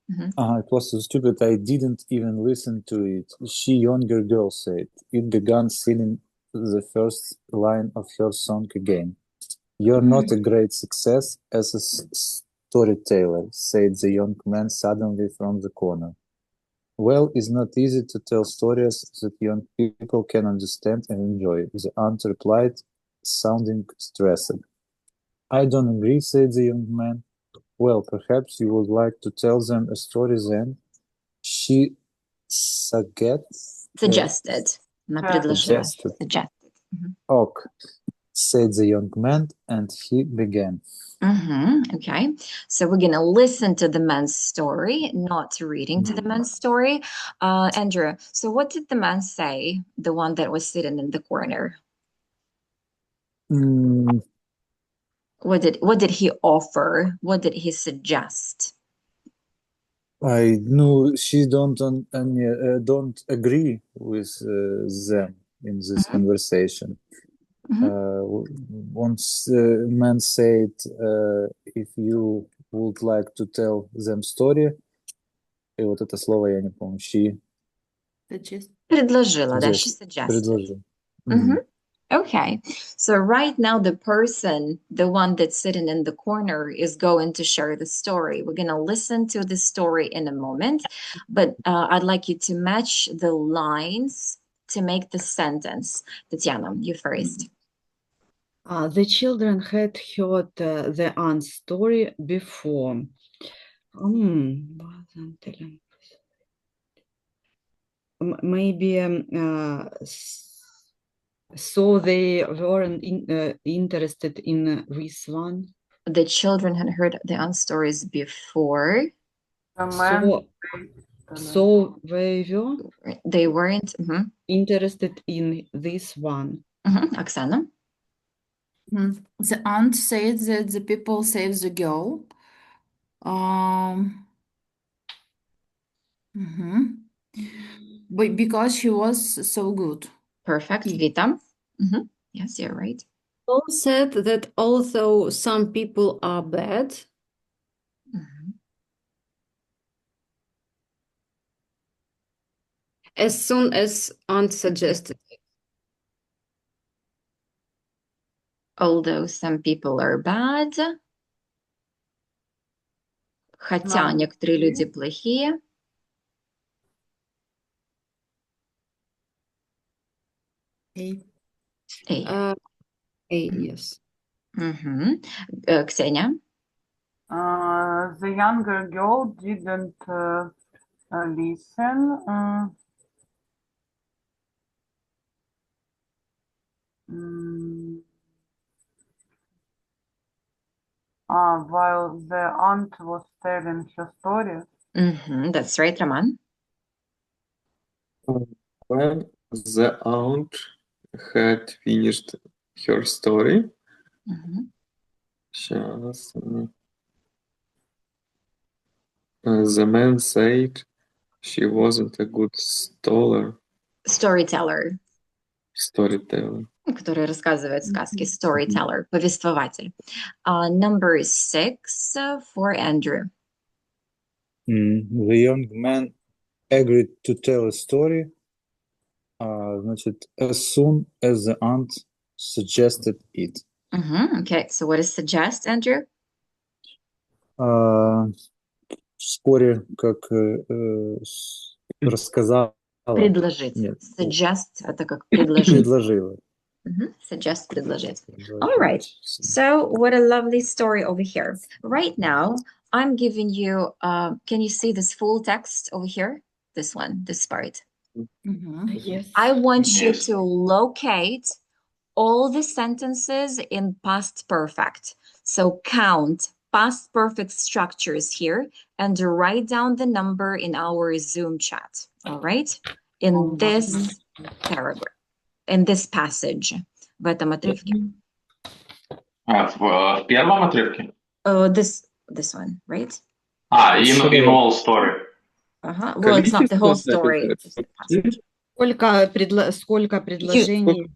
It was so stupid I didn't even listen to it. She, younger girl, said. It began singing the first line of her song again. You're not a great success as a storyteller, said the young man suddenly from the corner. Well, it's not easy to tell stories that young people can understand and enjoy, the aunt replied, sounding stressed. I don't agree, said the young man. Well, perhaps you would like to tell them a story then? She suggested. Suggested. Ok, said the young man, and he began. Okay, so we're gonna listen to the man's story, not reading to the man's story. Andrew, so what did the man say, the one that was sitting in the corner? What did he offer? What did he suggest? I know she don't agree with them in this conversation. Once man said, if you would like to tell them story, и вот это слово я не помню, she Предложила, да, she suggested, suggested. предложил. Okay, so right now the person, the one that's sitting in the corner, is going to share the story. We're going to listen to the story in a moment, but I'd like you to match the lines to make the sentence. Tatiana, you first. The children had heard the aunt's story before. Maybe so they weren't interested in this one. The children had heard the aunt's stories before. The man So they weren't interested in this one. Oksana? The aunt said that the people saved the girl. But because she was so good. Perfect. Vita? Yes, you're right. Paul said that although some people are bad, as soon as aunt suggested it. Although some people are bad, хотя некоторые люди плохие. Yes. Ksenia? The younger girl didn't listen. While the aunt was telling her story. That's right, Roman. When the aunt had finished her story, the man said she wasn't a good Storyteller. Который рассказывает сказки. Storyteller. Повествователь. Number 6 for Andrew. The young man agreed to tell a story. Значит, as soon as the aunt suggested it. Okay, so what is suggest, Andrew? Вскоре, как рассказала. Предложить. Нет. Suggest это как предложить. Предложила. Suggest, предложить. All right. So what a lovely story over here. Right now, I'm giving you, can you see this full text over here? This one, this part. Yes. I want you to locate all the sentences in past perfect. So count past perfect structures here and write down the number in our Zoom chat. All right? In this paragraph, in this passage, в этом отрывке. В первом отрывке? This one, right? In all story. Well, it's not the whole story. Just the passage. Сколько предложений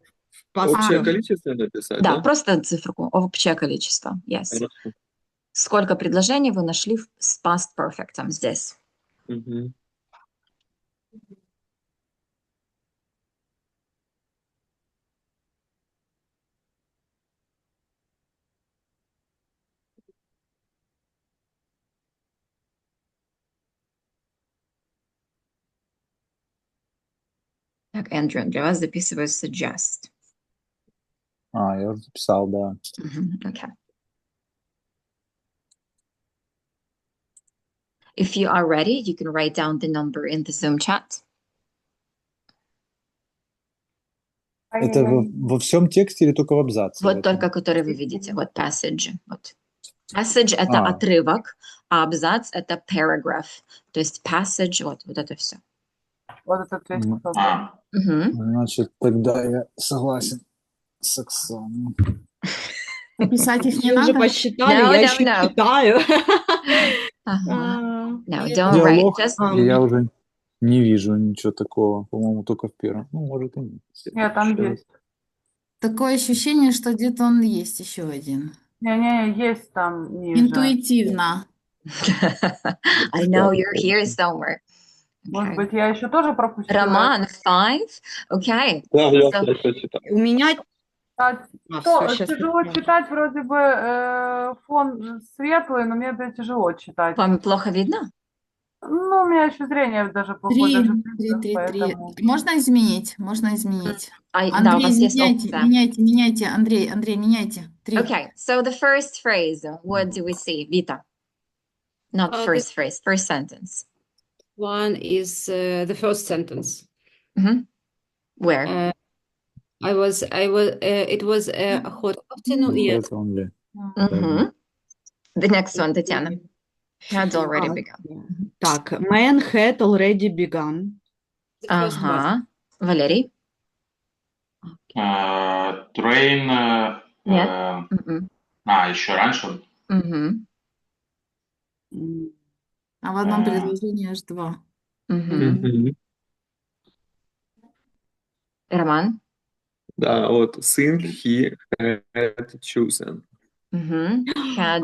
в Общее количество написать, да? Просто циферку. Общее количество. Yes. Хорошо. Сколько предложений вы нашли с past perfect здесь? Так, Эндрю, для вас записываю suggest. Я уже записал, да. Okay. If you are ready, you can write down the number in the Zoom chat. Это во всем тексте или только в абзаце? Вот только, который вы видите. Вот passage. Вот. Passage — это отрывок, а абзац — это paragraph. То есть passage, вот это все. Вот это весь кусок. Значит, тогда я согласен с Оксаной. Писать их не Все уже надо? посчитали, No, я no, еще no. читаю. No, Нет. don't write. Диалог, Just я уже не вижу ничего такого. По-моему, только в первом. Ну, может и нет. Нет, там Щас. есть. Такое ощущение, что где-то он есть еще один. Не-не, есть там ниже. Интуитивно. I know you're here somewhere. Может Okay. быть, я еще тоже пропустила. Роман, 5. Okay. Да, я So, прочитал. У меня... Читать. все, сейчас Тяжело читать, вроде бы фон светлый, но мне это тяжело читать. вам плохо видно? Ну, у меня еще зрение даже плохое, даже в принципе, Три. поэтому... Можно изменить? Можно изменить. Да, у Андрей, вас есть меняйте, опция. меняйте. Андрей, меняйте. 3. Okay, so the first phrase, what do we see? Vita. Not The first phrase, first sentence. one is the first sentence. Mhm. Where? It was a hot afternoon. Yes. That's only. Mhm. The next one, Tatiana. Had already begun. Так, man had already begun. The first one. Ага. Валерий? Train. Нет. Мгм. Еще раньше. Мгм. А в одном предложении аж 2. Мгм. Роман? Да, вот thing he had chosen. Мгм. Had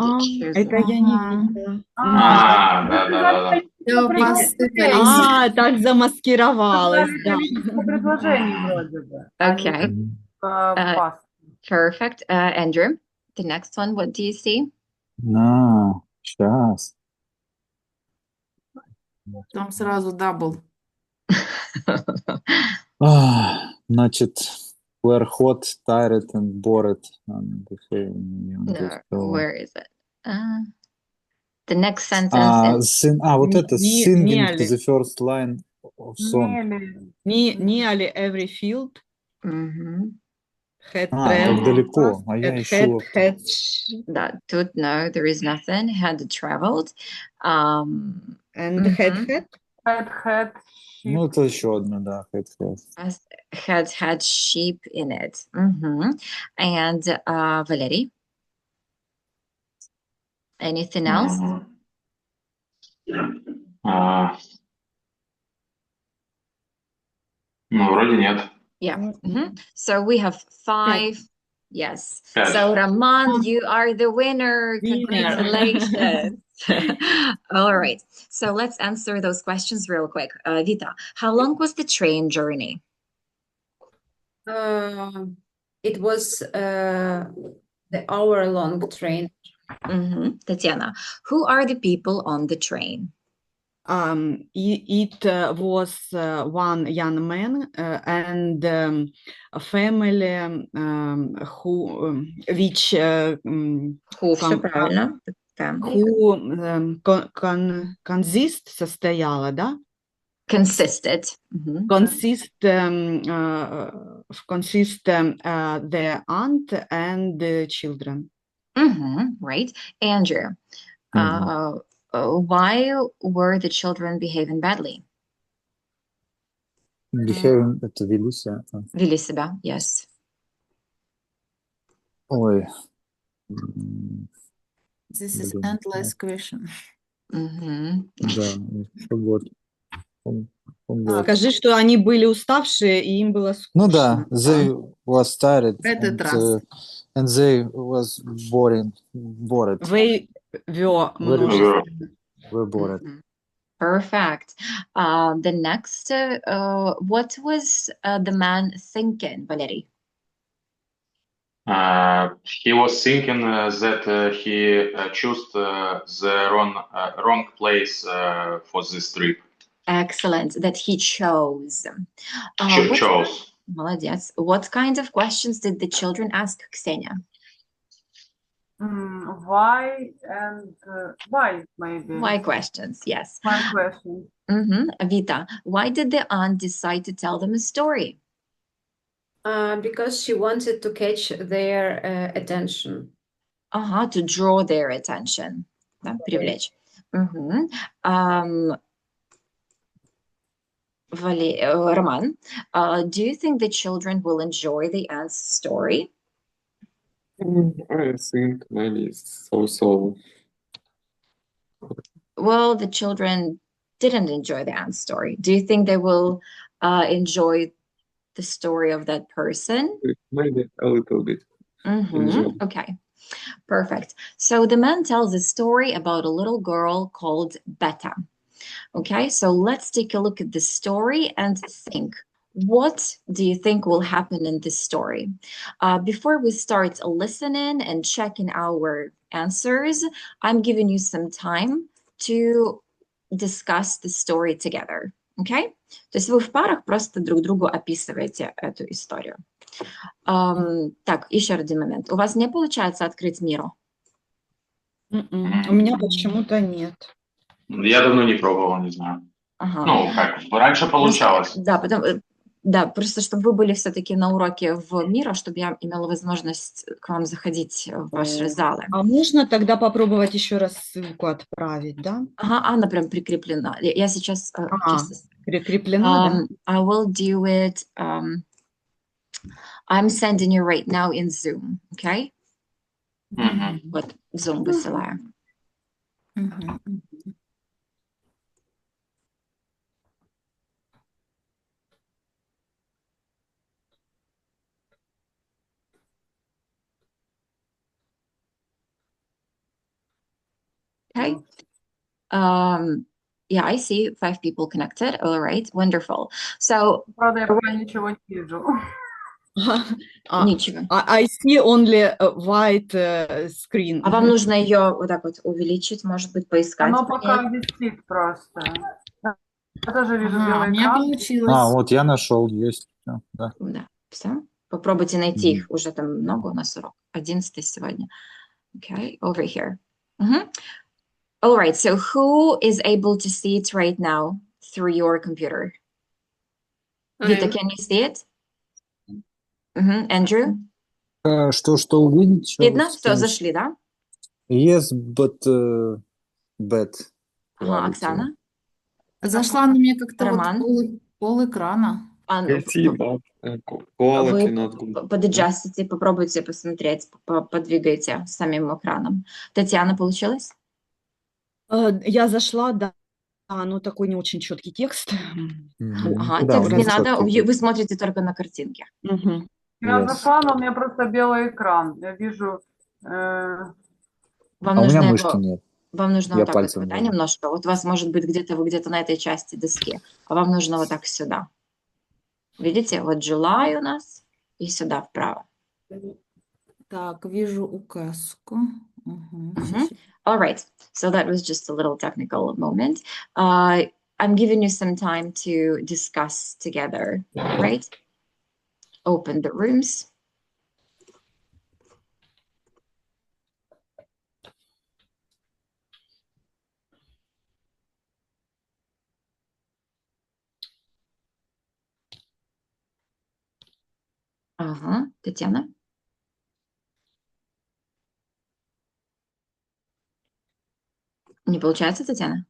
Это chosen. я не видела. Да. Все, посыпались. Так замаскировалась, да. Количество предложений вроде бы. Okay. Пас. Perfect. Andrew, the next one, what do you see? Сейчас. Там сразу дабл. Значит, were hot, tired and bored. And No, where is it? The next sentence. Вот это singing to Nearly. the first line of song. Nearly every field Мгм. had Так traveled. далеко, а я ищу. Had Да, тут no, there is nothing. Had traveled. and Мгм. Had. Ну, это еще одно, да, had. Had sheep in it. Мгм. And Valery? Anything else? Ну, вроде нет. Yeah. Mhm. So we have 5. Yes. 5. So Raman, you are the winner. Winner. Congratulations. All right. So let's answer those questions real quick. Vita, how long was the train journey? It was the hour-long train. Tatiana, who are the people on the train? It was one young man and a family who which Who, все правильно. who consist состояла, да? Consisted. Consist the aunt and the children. Right. Andrew, why were the children behaving badly? Behaving, это вели себя. Вели себя, yes. Ой. This is endless question. Да. Скажи, что они были уставшие и им было скучно. Ну да, they was tired Этот раз. and they was bored. They were множество. Were bored. Perfect. The next, what was the man thinking, Valery? He was thinking that he chose the wrong place for this trip. Excellent, that he chose. Chose. Молодец. What kind of questions did the children ask, Ksenia? Why and why, maybe. Why questions, yes. Why questions. Vita, why did the aunt decide to tell them a story? Because she wanted to catch their attention. To draw their attention. Да, привлечь. Roman, do you think the children will enjoy the aunt's story? I think maybe it's so. Well, the children didn't enjoy the ant story. Do you think they will enjoy the story of that person? Maybe a little bit. Enjoy. Okay, perfect. So the man tells a story about a little girl called Beta. Okay, so let's take a look at the story and think. What do you think will happen in this story? Before we start listening and checking our answers, I'm giving you some time to discuss the story together. Okay? То есть вы в парах просто друг другу описываете эту историю. Так, еще один момент. У вас не получается открыть Миру? У меня почему-то нет. Я давно не пробовал, не знаю. Ага. Ну, как, раньше получалось. Да, просто чтобы вы были все-таки на уроке в Мира, чтобы я имела возможность к вам заходить в ваши залы. А можно тогда попробовать еще раз ссылку отправить, да? Ага, Анна прям прикреплена. Я сейчас... Прикреплена, да? I will do it... I'm sending you right now in Zoom, okay? Вот, Zoom высылаю. Okay. Yeah, I see 5 people connected. All right, wonderful. So, Правда, я пока ничего не вижу. ничего. I see only a white screen. А вам нужно ее вот так вот увеличить, может быть, поискать. Оно пока висит просто. Я тоже вижу Ага, у белый меня экран. получилось. вот я нашел, есть. Всё, да. Да, все. Попробуйте найти их. Уже там много у нас урок. 11 сегодня. Okay, over here. All right, so who is able to see it right now through your computer? Vita, can you see it? Andrew? Что увидеть? Видно? Все, зашли, да? Yes, but bad Ага, quality. Оксана? Зашла, но мне как-то Роман? вот пол экрана. Quality Вы not good. подаджастите, попробуйте посмотреть, подвигайте самим экраном. Татьяна, получилось? Я зашла, да, ну такой не очень четкий текст. Ага, Да, текст у не нас надо, чёткий вы смотрите только на картинки. Я зашла, но у меня просто белый экран. Я вижу... Вам у нужно меня его, мышки нет. вам нужно Я вот так вот, пальцем да, нажал. немножко. Вот у вас может быть вы где-то на этой части доски, а вам нужно вот так сюда. Видите, вот July у нас и сюда вправо. Так, вижу указку. All right, so that was just a little technical moment. I'm giving you some time to discuss together, right? Open the rooms. Ага, Татьяна? Не получается, Татьяна?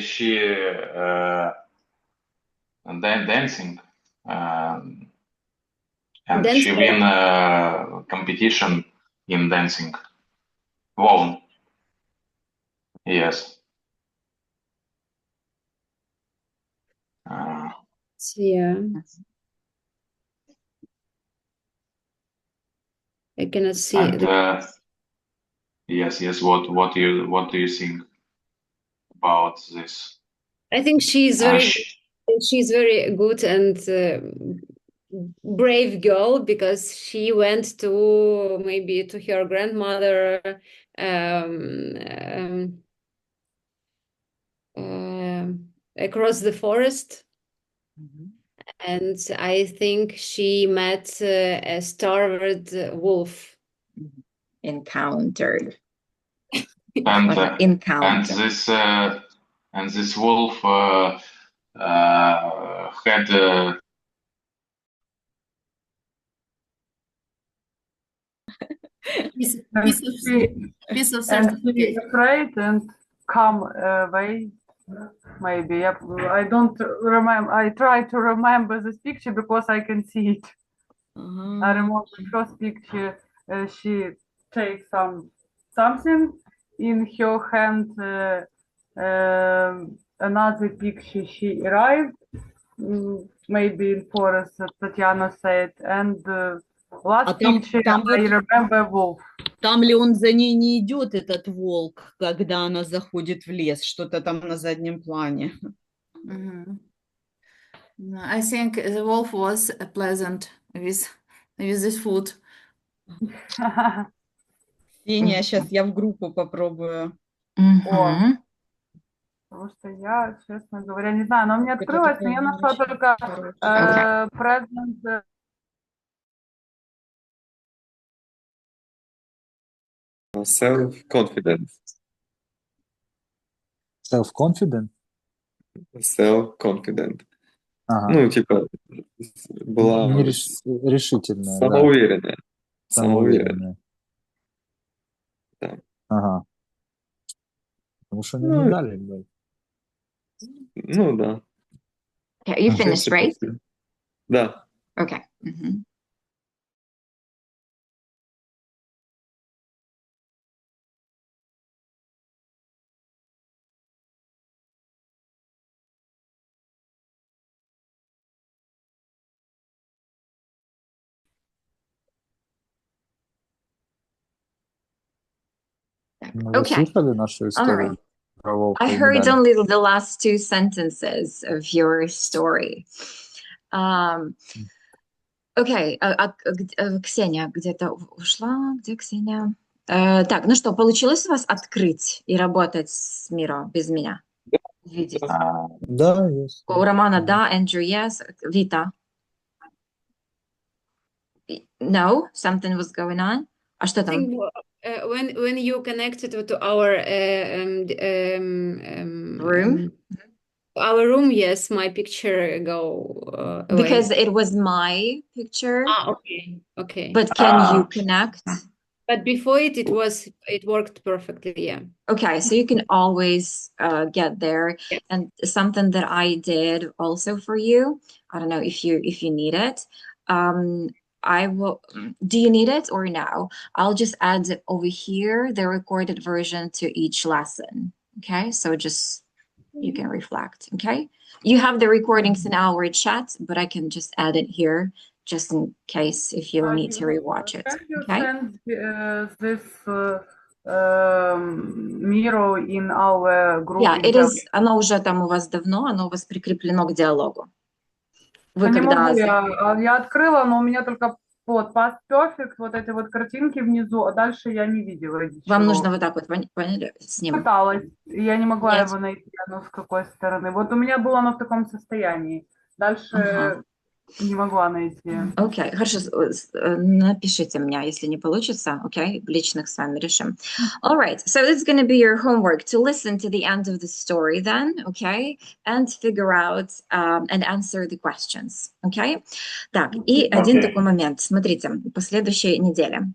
She dancing and she win competition in dancing. Won. Yes. Yeah. I cannot see And, yes. What do you think about this? I think she's very good and brave girl because she went to maybe to her grandmother across the forest. And I think she met a starved wolf. Encountered. And Or encounter. this wolf had Piece And of she certificate. afraid and come away. Maybe I don't remember. I try to remember this picture because I can see it. I remember the first picture. She takes something in her hand. Another picture. She arrived. Maybe in forest, Tatiana said, and last picture там I вот remember wolf. там ли он за ней не идет, этот волк, когда она заходит в лес, что-то там на заднем плане. No, I think the wolf was pleasant with this food. Ксения, сейчас я в группу попробую. О, потому что я, честно говоря, не знаю, но мне Это открылось, но такая я нашла очень только хорошая. present. Self-confident. Self-confident? Self-confident. Ага. Ну, типа, была Решительная, да. самоуверенная. Самоуверенная. Да. Ага. Потому что не Ну, дали. Да. ну да. Okay, you В finished, принципе, right? всё. Да. Okay. Ну, вы Okay. слушали нашу историю про волка I и heard медали? only the last two sentences of your story. Okay, Ксения где-то ушла. Где Ксения? Так, ну что, получилось у вас открыть и работать с Миро без меня? Видеть? Да, есть. У Романа да, Andrew yes, Vita? No, something was going on. А что I там? think when you connected to our Room? our room, yes, my picture go away. Because it was my picture. Okay. But can you connect? But before it worked perfectly, yeah. Okay, so you can always get there. Yes. And something that I did also for you, I don't know if you need it. I will. Do you need it or no? I'll just add over here the recorded version to each lesson. Okay, so just you can reflect. Okay, you have the recordings in our chat, but I can just add it here just in case if you need to rewatch it. Can you Okay. send this Miro in our group? Yeah, it is. Оно уже там у вас давно, оно у вас прикреплено к диалогу. Вы Не когда... могу, я открыла, но у меня только вот past perfect, вот эти вот картинки внизу, а дальше я не видела ничего. Вам нужно вот так вот, поняли, с ним? Пыталась, я не могла Нет. его найти, оно с какой стороны. Вот у меня было оно в таком состоянии. Дальше не могла найти. Окей, хорошо, напишите мне, если не получится, окей, в личных с вами решим. All right, so it's going to be your homework to listen to the end of the story then, okay, and figure out and answer the questions, okay? Так, и один такой момент, смотрите, по следующей неделе.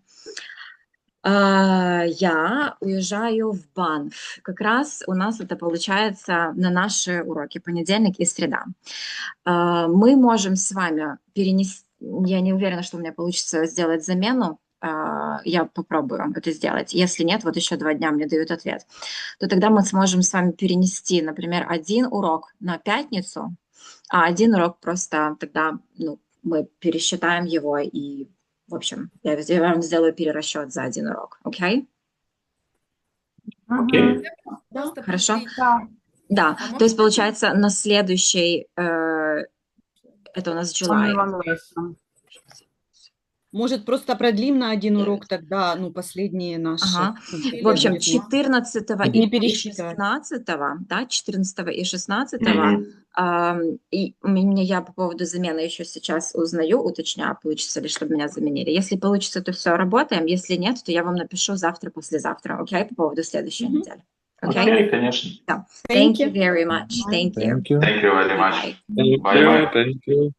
Я уезжаю в Банф. Как раз у нас это получается на наши уроки понедельник и среда. Мы можем с вами перенести, я не уверена, что у меня получится сделать замену, я попробую это сделать. Если нет, вот еще 2 дня мне дают ответ, то тогда мы сможем с вами перенести, например, один урок на пятницу, а один урок просто тогда мы пересчитаем его и, в общем, я вам сделаю перерасчет за один урок, окей? Окей. Хорошо? Да. Да, то есть получается на следующий, это у нас July. Может, просто продлим на один урок тогда, ну, последние наши. Ага. Ну, В общем, будет 14 не и пересчитать. 16, да, 14 и 16, Мгм. и я по поводу замены еще сейчас узнаю, уточняю, получится ли, чтобы меня заменили. Если получится, то все, работаем. Если нет, то я вам напишу завтра, послезавтра, окей, по поводу следующей недели. Окей? Окей, конечно. So, Thank thank you you. very much. Thank you. Thank you. Thank you very Bye-bye. much. Thank Bye-bye. you. Thank you.